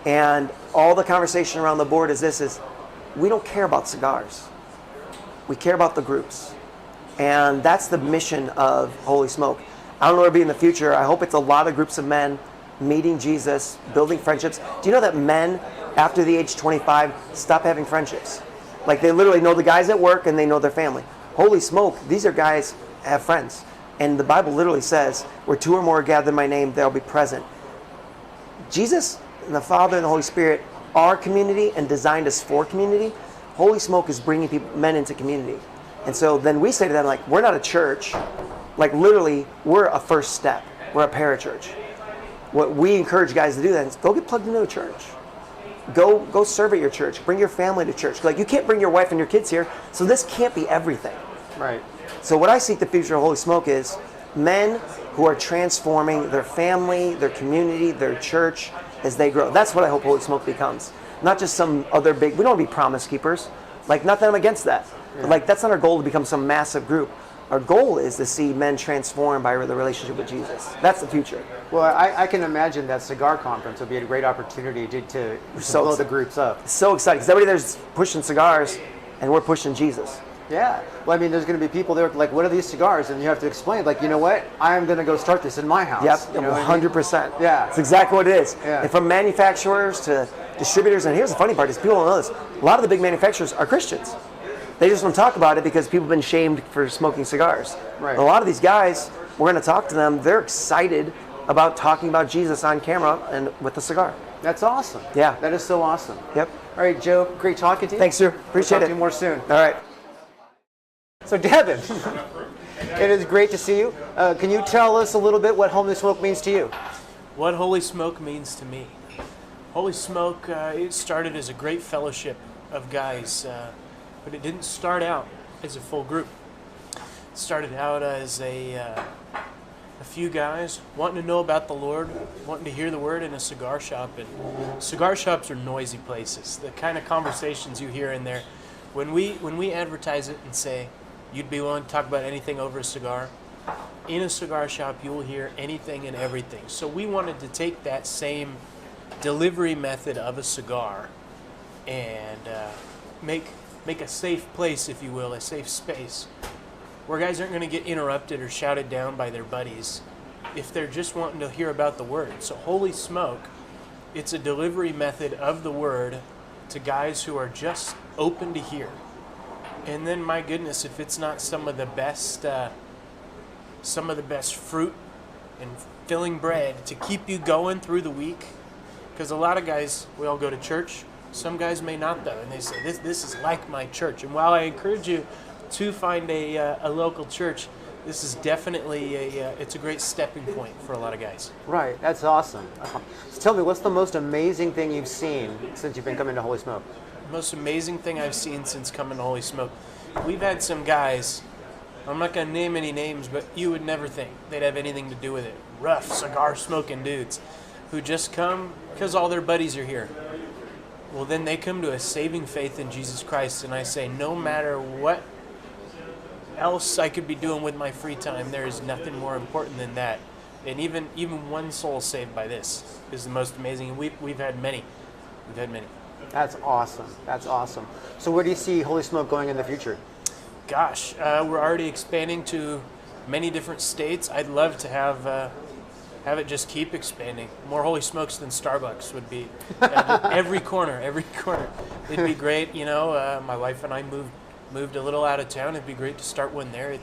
And all the conversation around the board is we don't care about cigars. We care about the groups. And that's the mission of Holy Smoke. I don't know where it'll be in the future. I hope it's a lot of groups of men meeting Jesus, building friendships. Do you know that men, after the age 25, stop having friendships? Like they literally know the guys at work and they know their family. Holy Smoke, these are guys have friends. And the Bible literally says, where two or more are gathered in my name, they'll be present. Jesus and the Father and the Holy Spirit are community and designed us for community. Holy Smoke is bringing men into community. And so then we say to them, like, we're not a church. Like literally, we're a first step. We're a parachurch. What we encourage guys to do then is go get plugged into a church. Go serve at your church. Bring your family to church. Like you can't bring your wife and your kids here, so this can't be everything. Right. So what I seek the future of Holy Smoke is men who are transforming their family, their community, their church as they grow. That's what I hope Holy Smoke becomes. Not just some other big, we don't want to be promise keepers. Like not that I'm against that. Like, that's not our goal to become some massive group. Our goal is to see men transformed by the relationship with Jesus. That's the future. Well, I can imagine that cigar conference would be a great opportunity to blow the groups up. So excited, because everybody there's pushing cigars, and we're pushing Jesus. Yeah. Well, I mean, there's going to be people there like, what are these cigars? And you have to explain, like, you know what? I am going to go start this in my house. Yep, you know 100%. Yeah. It's exactly what it is. Yeah. And from manufacturers to distributors, and here's the funny part, is people don't know this. A lot of the big manufacturers are Christians. They just don't talk about it because people have been shamed for smoking cigars. Right. And a lot of these guys, we're going to talk to them, they're excited about talking about Jesus on camera and with a cigar. That's awesome. Yeah. That is so awesome. Yep. All right, Joe, great talking to you. Thanks, sir. We'll Appreciate talk it. to you more soon. All right. So, Devin, it is great to see you. Can you tell us a little bit what Holy Smoke means to you? What Holy Smoke means to me. Holy Smoke, it started as a great fellowship of guys, but it didn't start out as a full group. It started out as a few guys wanting to know about the Lord, wanting to hear the word in a cigar shop. And cigar shops are noisy places. The kind of conversations you hear in there, when we advertise it and say, you'd be willing to talk about anything over a cigar, in a cigar shop you will hear anything and everything. So we wanted to take that same delivery method of a cigar and make a safe place, if you will, a safe space where guys aren't going to get interrupted or shouted down by their buddies if they're just wanting to hear about the word. So Holy Smoke, it's a delivery method of the word to guys who are just open to hear. And then, my goodness, if it's not some of the best fruit and filling bread to keep you going through the week, because a lot of guys, we all go to church. Some guys may not, though, and they say, this is like my church. And while I encourage you to find a local church, this is definitely it's a great stepping point for a lot of guys. Right, that's awesome. So tell me, what's the most amazing thing you've seen since you've been coming to Holy Smoke? Most amazing thing I've seen since coming to Holy Smoke. We've had some guys, I'm not going to name any names, but you would never think they'd have anything to do with it. Rough, cigar-smoking dudes who just come because all their buddies are here. Well, then they come to a saving faith in Jesus Christ, and I say, no matter what else I could be doing with my free time, there is nothing more important than that. And even one soul saved by this is the most amazing. And we've had many. We've had many. That's awesome. That's awesome. So where do you see Holy Smoke going in the future? Gosh, we're already expanding to many different states. I'd love to have it just keep expanding. More Holy Smokes than Starbucks would be. Every corner. It'd be great. You know, my wife and I moved a little out of town. It'd be great to start one there.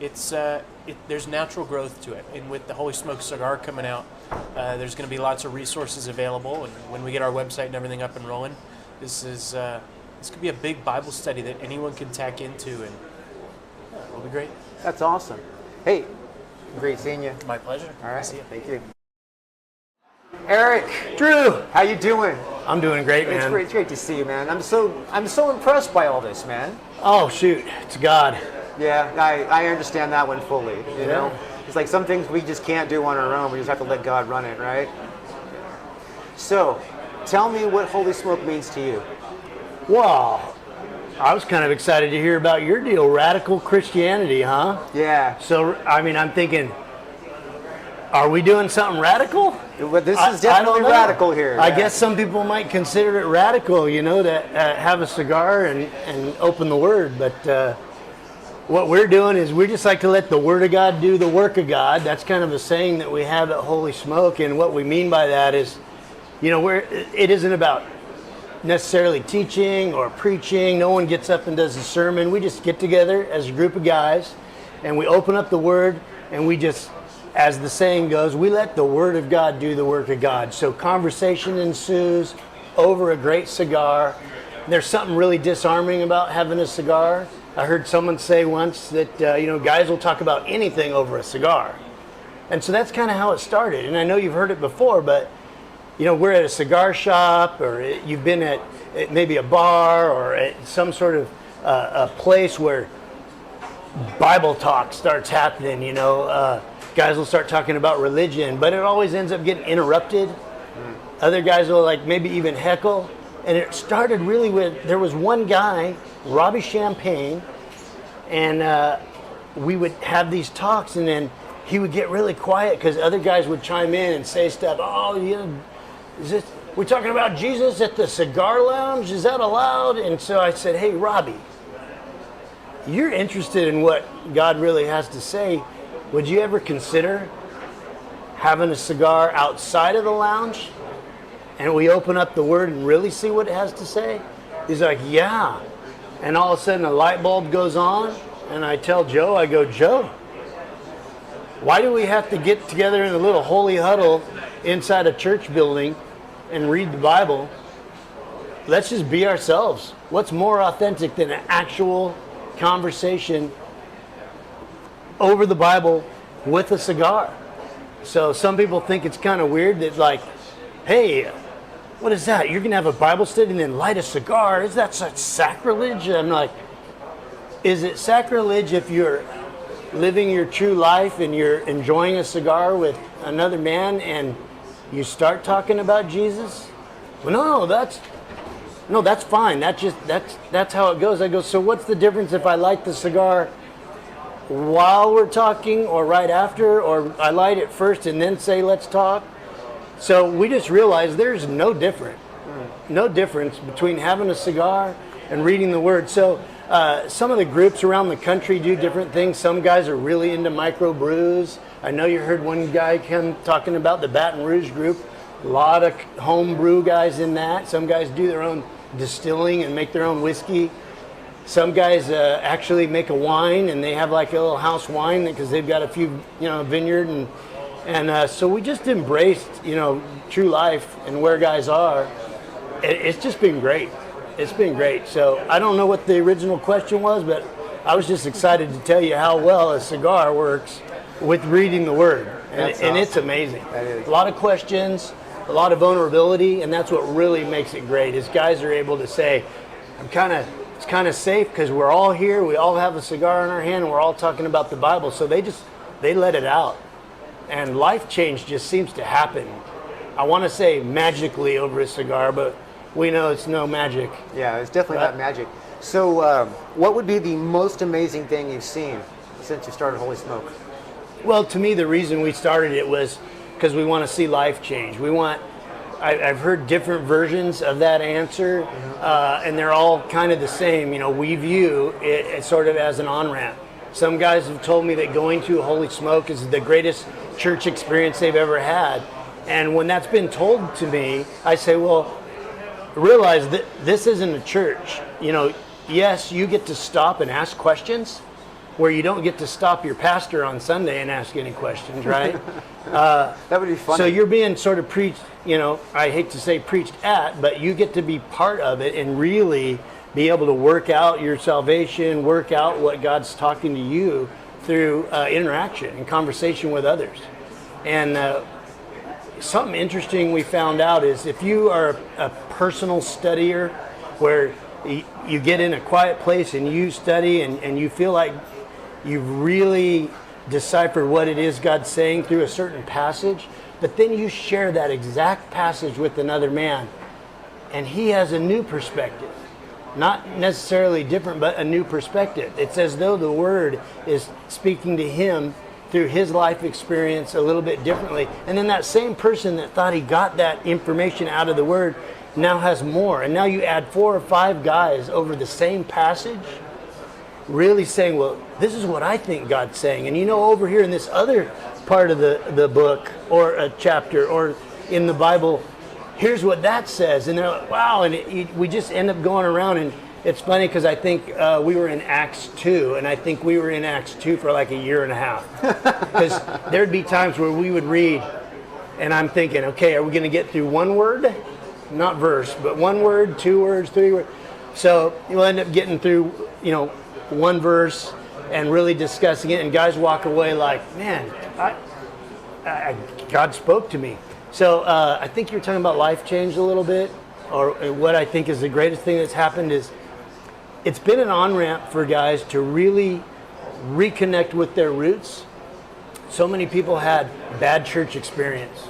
There's natural growth to it, and with the Holy Smoke cigar coming out, there's going to be lots of resources available. And when we get our website and everything up and rolling, this could be a big Bible study that anyone can tack into, and it'll be great. That's awesome. Hey, great seeing you. My pleasure. All right, See you. thank you. Eric, Drew, how you doing? I'm doing great, man. It's great to see you, man. I'm so impressed by all this, man. Oh, shoot. It's God. Yeah, I understand that one fully. You know, it's like some things we just can't do on our own. We just have to let God run it, right? So, tell me what Holy Smoke means to you. Well, I was kind of excited to hear about your deal, radical Christianity, huh? Yeah. So, I mean, I'm thinking, are we doing something radical? But this is I don't definitely know. radical here. I yeah. guess some people might consider it radical, you know, to have a cigar and open the Word. But what we're doing is we just like to let the Word of God do the work of God. That's kind of a saying that we have at Holy Smoke. And what we mean by that is, you know, it isn't about necessarily teaching or preaching. No one gets up and does a sermon. We just get together as a group of guys and we open up the Word and we just, as the saying goes, we let the Word of God do the work of God. So conversation ensues over a great cigar. There's something really disarming about having a cigar. I heard someone say once that, you know, guys will talk about anything over a cigar. And so that's kind of how it started. And I know you've heard it before, but, you know, we're at a cigar shop or you've been at maybe a bar or at some sort of a place where Bible talk starts happening, you know. Guys will start talking about religion, but it always ends up getting interrupted. Other guys will like maybe even heckle. And it started really with, there was one guy, Robbie Champagne, and we would have these talks, and then he would get really quiet because other guys would chime in and say stuff. Oh, yeah, is this? We're talking about Jesus at the cigar lounge. Is that allowed? And so I said, hey, Robbie, you're interested in what God really has to say. Would you ever consider having a cigar outside of the lounge and we open up the Word and really see what it has to say? He's like, yeah. And all of a sudden a light bulb goes on, and I tell Joe, I go, Joe, why do we have to get together in a little holy huddle inside a church building and read the Bible? Let's just be ourselves. What's more authentic than an actual conversation over the Bible with a cigar? So some people think it's kind of weird that, like, hey, what is that? You're going to have a Bible study and then light a cigar? Is that such sacrilege? And I'm like, is it sacrilege if you're living your true life and you're enjoying a cigar with another man and you start talking about Jesus? Well, no, that's fine. That's how it goes. I go, so what's the difference if I light the cigar while we're talking or right after, or I light it first and then say let's talk? So we just realized there's no difference between having a cigar and reading the Word. So some of the groups around the country do different things. Some guys are really into microbrews. I know you heard one guy come talking about the Baton Rouge group. A lot of home brew guys in that. Some guys do their own distilling and make their own whiskey. Some guys actually make a wine, and they have like a little house wine because they've got a few, vineyard, and so we just embraced, true life and where guys are. It's just been great. It's been great. So I don't know what the original question was, but I was just excited to tell you how well a cigar works with reading the Word, and it's amazing. A lot of questions, a lot of vulnerability, and that's what really makes it great. Is guys are able to say, it's kind of safe because we're all here, we all have a cigar in our hand, and we're all talking about the Bible. So they let it out, and life change just seems to happen. I want to say magically over a cigar, but we know it's no magic. Yeah, it's definitely not magic. So what would be the most amazing thing you've seen since you started Holy Smoke? Well, to me, the reason we started it was because we want to see life change. I've heard different versions of that answer, and they're all kind of the same. We view it sort of as an on-ramp. Some guys have told me that going to a Holy Smoke is the greatest church experience they've ever had. And when that's been told to me, I say, well, realize that this isn't a church. Yes, you get to stop and ask questions, where you don't get to stop your pastor on Sunday and ask any questions, right? That would be funny. So you're being sort of preached, I hate to say preached at, but you get to be part of it and really be able to work out your salvation, work out what God's talking to you through interaction and conversation with others. And something interesting we found out is if you are a personal studier where you get in a quiet place and you study and you feel like you've really deciphered what it is God's saying through a certain passage, but then you share that exact passage with another man, and he has a new perspective. Not necessarily different, but a new perspective. It's as though the Word is speaking to him through his life experience a little bit differently. And then that same person that thought he got that information out of the Word now has more. And now you add 4 or 5 guys over the same passage, really saying, well, this is what I think God's saying. And over here in this other part of the book or a chapter or in the Bible, here's what that says. And they're like, wow. And we just end up going around. And it's funny because I think we were in Acts 2, and I think we were in Acts 2 for like a year and a half. Because there'd be times where we would read, and I'm thinking, okay, are we going to get through one word? Not verse, but 1 word, 2 words, 3 words. So you'll end up getting through, one verse and really discussing it, and guys walk away like, man, God spoke to me. So I think you're talking about life change a little bit, or what I think is the greatest thing that's happened is it's been an on-ramp for guys to really reconnect with their roots. So many people had bad church experience.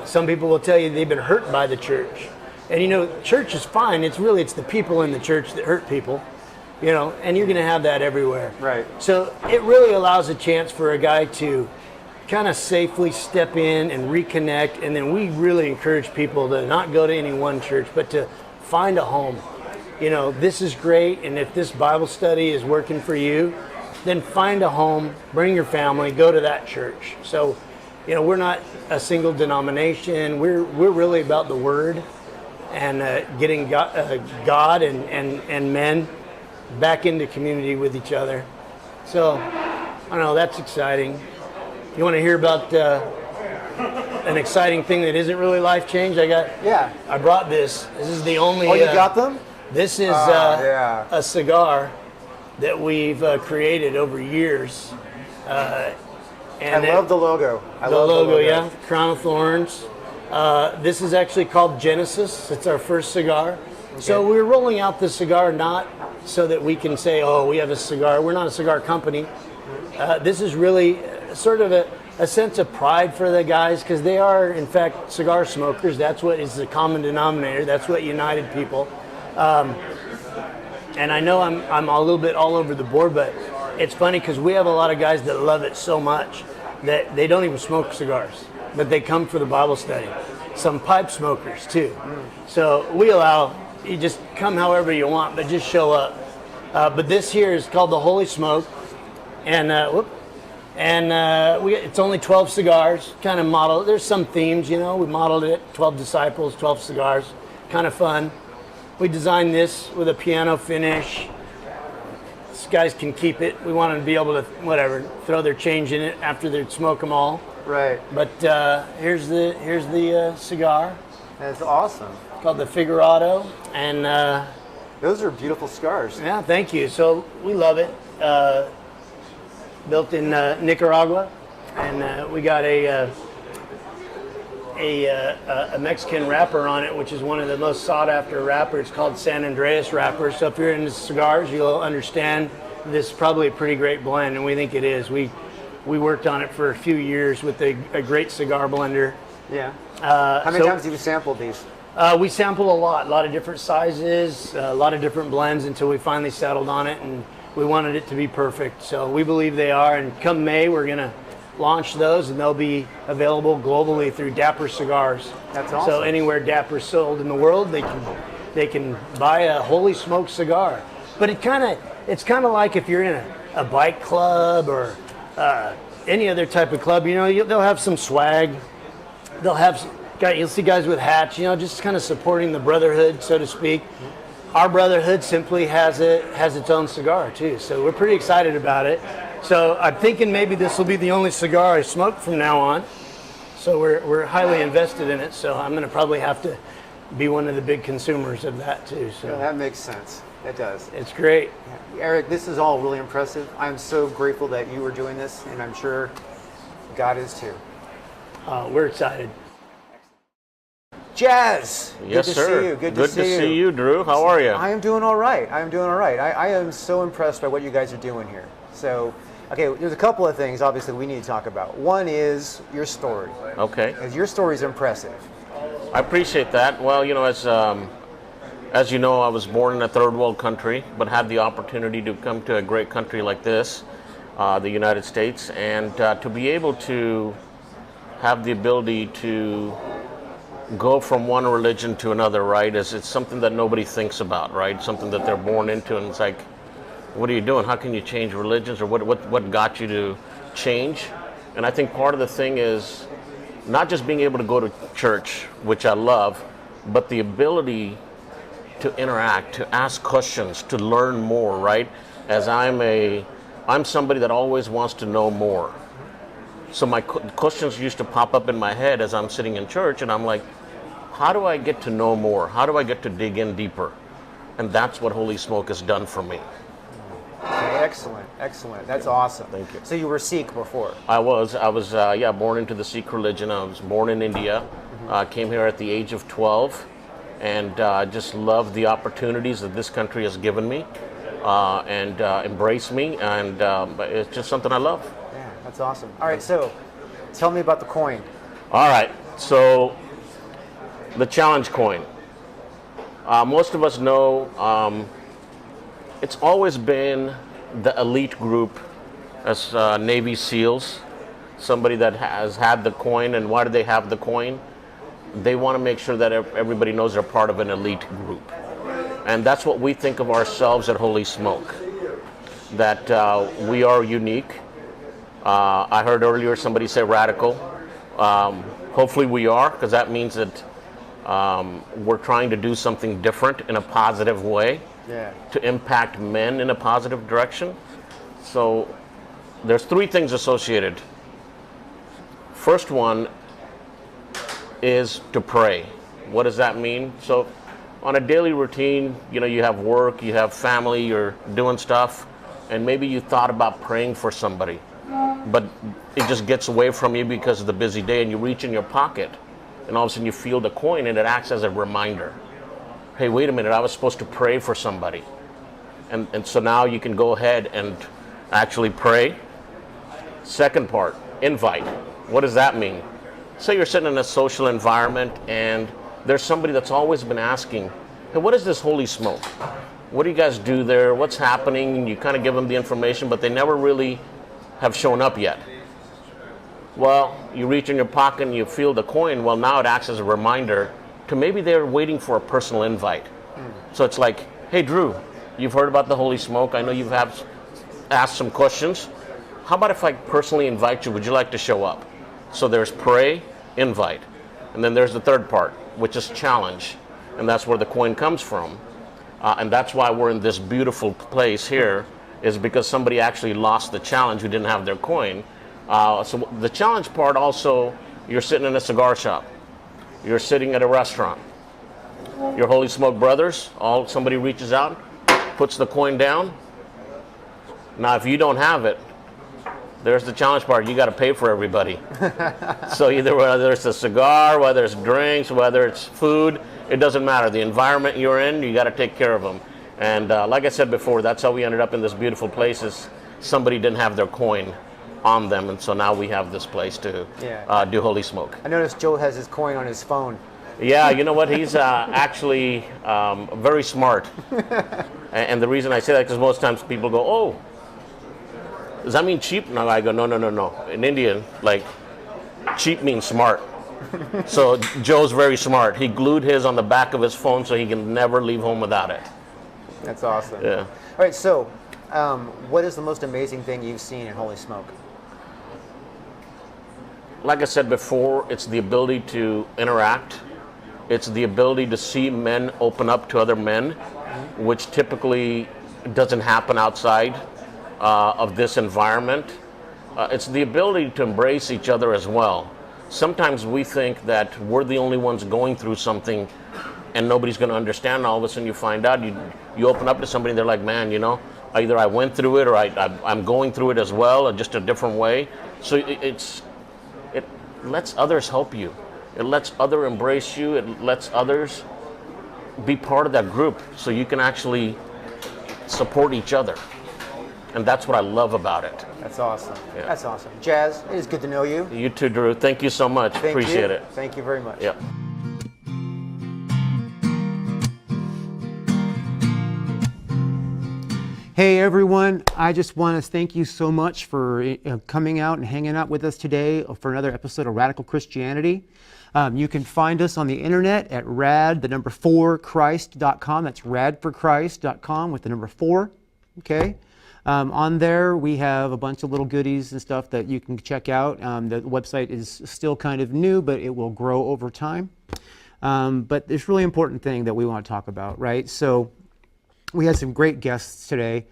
Some people will tell you they've been hurt by the church. And church is fine. It's the people in the church that hurt people. you know, and you're going to have that everywhere. Right. So it really allows a chance for a guy to kind of safely step in and reconnect. And then we really encourage people to not go to any one church, but to find a home. You know, this is great. And if this Bible study is working for you, then find a home, bring your family, go to that church. So, you know, we're not a single denomination. We're really about the Word and getting God and men back into community with each other. So, I don't know, that's exciting. You want to hear about an exciting thing that isn't really life change? I brought this. This is the only. Oh, you got them? This is yeah. a cigar that we've created over years. And I love the logo. I love the the logo. Yeah, Crown of Thorns. This is actually called Genesis. It's our first cigar. Okay. So we're rolling out the cigar not so that we can say, oh, we have a cigar. We're not a cigar company. This is really sort of a sense of pride for the guys, because they are, in fact, cigar smokers. That's what is the common denominator. That's what united people. And I know I'm a little bit all over the board, but it's funny because we have a lot of guys that love it so much that they don't even smoke cigars, but they come for the Bible study. Some pipe smokers too. So we allow you just come however you want, but just show up. But this here is called the Holy Smoke, and it's only 12 cigars, kind of modeled. There's some themes, you know. We modeled it, 12 disciples, 12 cigars, kind of fun. We designed this with a piano finish. These guys can keep it. We want them to be able to, whatever, throw their change in it after they smoke them all. Right. But here's the cigar. That's awesome. It's called the Figurado, and those are beautiful cigars. yeah, thank you. So we love it. Built in Nicaragua, and we got a Mexican wrapper on it, which is one of the most sought after wrappers, called San Andreas wrapper. So if you're into cigars, you'll understand this is probably a pretty great blend, and we think it is. We worked on it for a few years with a great cigar blender. Yeah. How many times have you sampled these? We sampled a lot of different sizes, a lot of different blends until we finally settled on it, and we wanted it to be perfect. So we believe they are, and come May, we're going to launch those, and they'll be available globally through Dapper Cigars. That's awesome. So anywhere Dapper's sold in the world, they can buy a Holy Smoke cigar. But it's kind of like if you're in a bike club or any other type of club, you know, they'll have some swag. You'll see guys with hats, you know, just kind of supporting the brotherhood, so to speak. Our brotherhood simply has its own cigar too, so we're pretty excited about it. So I'm thinking maybe this will be the only cigar I smoke from now on. So we're highly invested in it. So I'm going to probably have to be one of the big consumers of that too. So Yeah, that makes sense. That does. It's great. Eric, this is all really impressive. I'm so grateful that you were doing this, and I'm sure God is too. We're excited. Jazz. Yes, good to sir. See you. Good to see you, Drew. How are you? I am doing all right. I am so impressed by what you guys are doing here. So, okay, there's a couple of things obviously we need to talk about. One is your story. Okay. Because your story is impressive. I appreciate that. Well, you know, as you know, I was born in a third world country, but had the opportunity to come to a great country like this, the United States, and to be able to have the ability to go from one religion to another, right? It's something that nobody thinks about, right? Something that they're born into, and it's like, what are you doing? How can you change religions, or what got you to change? And I think part of the thing is not just being able to go to church, which I love, but the ability to interact, to ask questions, to learn more, right? As I'm somebody that always wants to know more. So my questions used to pop up in my head as I'm sitting in church, and I'm like, how do I get to know more? How do I get to dig in deeper? And that's what Holy Smoke has done for me. Okay, excellent. That's awesome. Thank you. So you were Sikh before? I was born into the Sikh religion. I was born in India. Came here at the age of 12, and just love the opportunities that this country has given me, and embraced me, and it's just something I love. Yeah, that's awesome. All right, so tell me about the coin. All right, so the challenge coin. Most of us know it's always been the elite group as Navy SEALs, somebody that has had the coin. And why do they have the coin? They want to make sure that everybody knows they're part of an elite group. And that's what we think of ourselves at Holy Smoke, that we are unique. I heard earlier somebody say radical. Hopefully we are, because that means that we're trying to do something different in a positive way to impact men in a positive direction. So there's three things associated. First one is to pray. What does that mean? So on a daily routine, you have work, you have family, you're doing stuff, and maybe you thought about praying for somebody, but it just gets away from you because of the busy day, and you reach in your pocket, and all of a sudden you feel the coin, and it acts as a reminder. Hey, wait a minute, I was supposed to pray for somebody. And so now you can go ahead and actually pray. Second part, invite. What does that mean? Say you're sitting in a social environment and there's somebody that's always been asking, hey, what is this Holy Smoke? What do you guys do there? What's happening? And you kind of give them the information, but they never really have shown up yet. Well, you reach in your pocket and you feel the coin. Well, now it acts as a reminder to maybe they're waiting for a personal invite. So it's like, hey, Drew, you've heard about the Holy Smoke. I know you've asked some questions. How about if I personally invite you? Would you like to show up? So there's pray, invite. And then there's the third part, which is challenge. And that's where the coin comes from. And that's why we're in this beautiful place here, is because somebody actually lost the challenge who didn't have their coin. So the challenge part also, you're sitting in a cigar shop. You're sitting at a restaurant. Your Holy Smoke brothers, somebody reaches out, puts the coin down. Now, if you don't have it, there's the challenge part. You got to pay for everybody. So either whether it's a cigar, whether it's drinks, whether it's food, it doesn't matter. The environment you're in, you got to take care of them. And like I said before, that's how we ended up in this beautiful place. Is somebody didn't have their coin on them, and so now we have this place to do Holy Smoke. I noticed Joe has his coin on his phone. Yeah, you know what? He's actually very smart. And the reason I say that, because most times people go, oh, does that mean cheap? No, I go, no. In Indian, like, cheap means smart. So Joe's very smart. He glued his on the back of his phone so he can never leave home without it. That's awesome. Yeah. All right, so what is the most amazing thing you've seen in Holy Smoke? Like I said before, it's the ability to interact. It's the ability to see men open up to other men, which typically doesn't happen outside of this environment. It's the ability to embrace each other as well. Sometimes we think that we're the only ones going through something and nobody's going to understand. All of a sudden you find out, you open up to somebody and they're like, man, either I went through it or I'm going through it as well, or just a different way. So it lets others help you. It lets others embrace you. It lets others be part of that group so you can actually support each other. And that's what I love about it. That's awesome. Yeah. That's awesome. Jazz, it is good to know you. You too, Drew. Thank you so much. Appreciate it. Thank you very much. Yeah. Hey everyone, I just want to thank you so much for coming out and hanging out with us today for another episode of Radical Christianity. You can find us on the internet at rad4christ.com. That's radforchrist.com with the number 4. Okay. On there we have a bunch of little goodies and stuff that you can check out. The website is still kind of new, but it will grow over time. But there's a really important thing that we want to talk about, right? So we had some great guests today.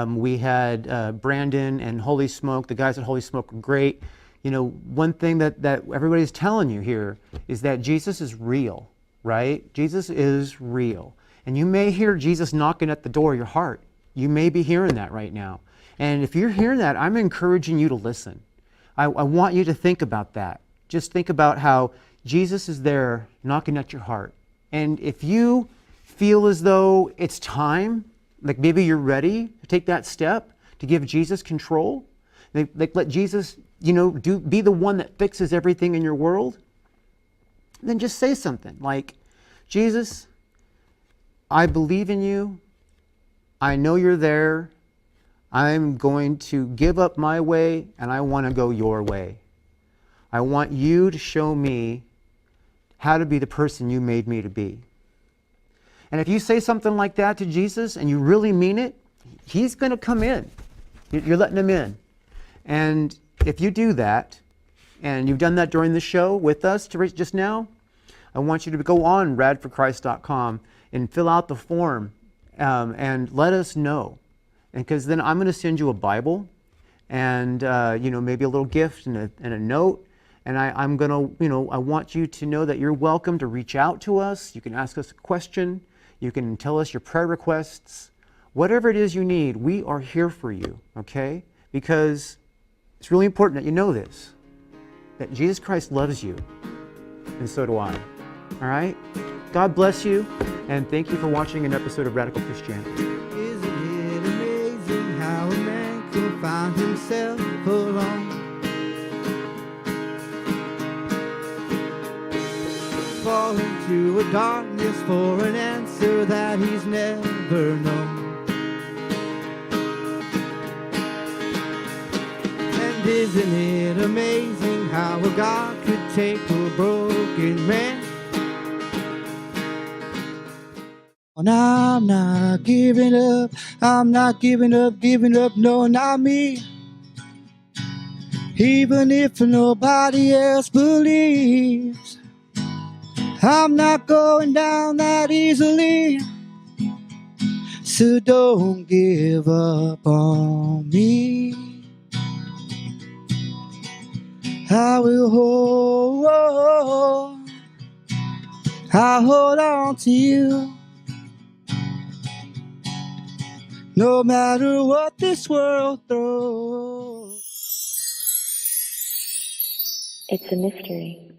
We had Brandon and Holy Smoke. The guys at Holy Smoke were great. One thing that everybody's telling you here is that Jesus is real, right? Jesus is real. And you may hear Jesus knocking at the door of your heart. You may be hearing that right now. And if you're hearing that, I'm encouraging you to listen. I want you to think about that. Just think about how Jesus is there knocking at your heart. And if you feel as though it's time, like maybe you're ready to take that step to give Jesus control, like let Jesus, be the one that fixes everything in your world, then just say something like, Jesus, I believe in you. I know you're there. I'm going to give up my way and I want to go your way. I want you to show me how to be the person you made me to be. And if you say something like that to Jesus and you really mean it, he's going to come in. You're letting him in. And if you do that, and you've done that during the show with us just now, I want you to go on radforchrist.com and fill out the form and let us know. And because then I'm going to send you a Bible and maybe a little gift and a note. And I'm going to, I want you to know that you're welcome to reach out to us. You can ask us a question. You can tell us your prayer requests. Whatever it is you need, we are here for you, okay? Because it's really important that you know this, that Jesus Christ loves you, and so do I. All right? God bless you, and thank you for watching an episode of Radical Christianity. Isn't it amazing how a man can find himself alone? Fall into a darkness for an answer that he's never known. And isn't it amazing how a God could take a broken man? And I'm not giving up, I'm not giving up, no, not me. Even if nobody else believes, I'm not going down that easily. So don't give up on me. I will I'll hold on to you. No matter what this world throws. It's a mystery.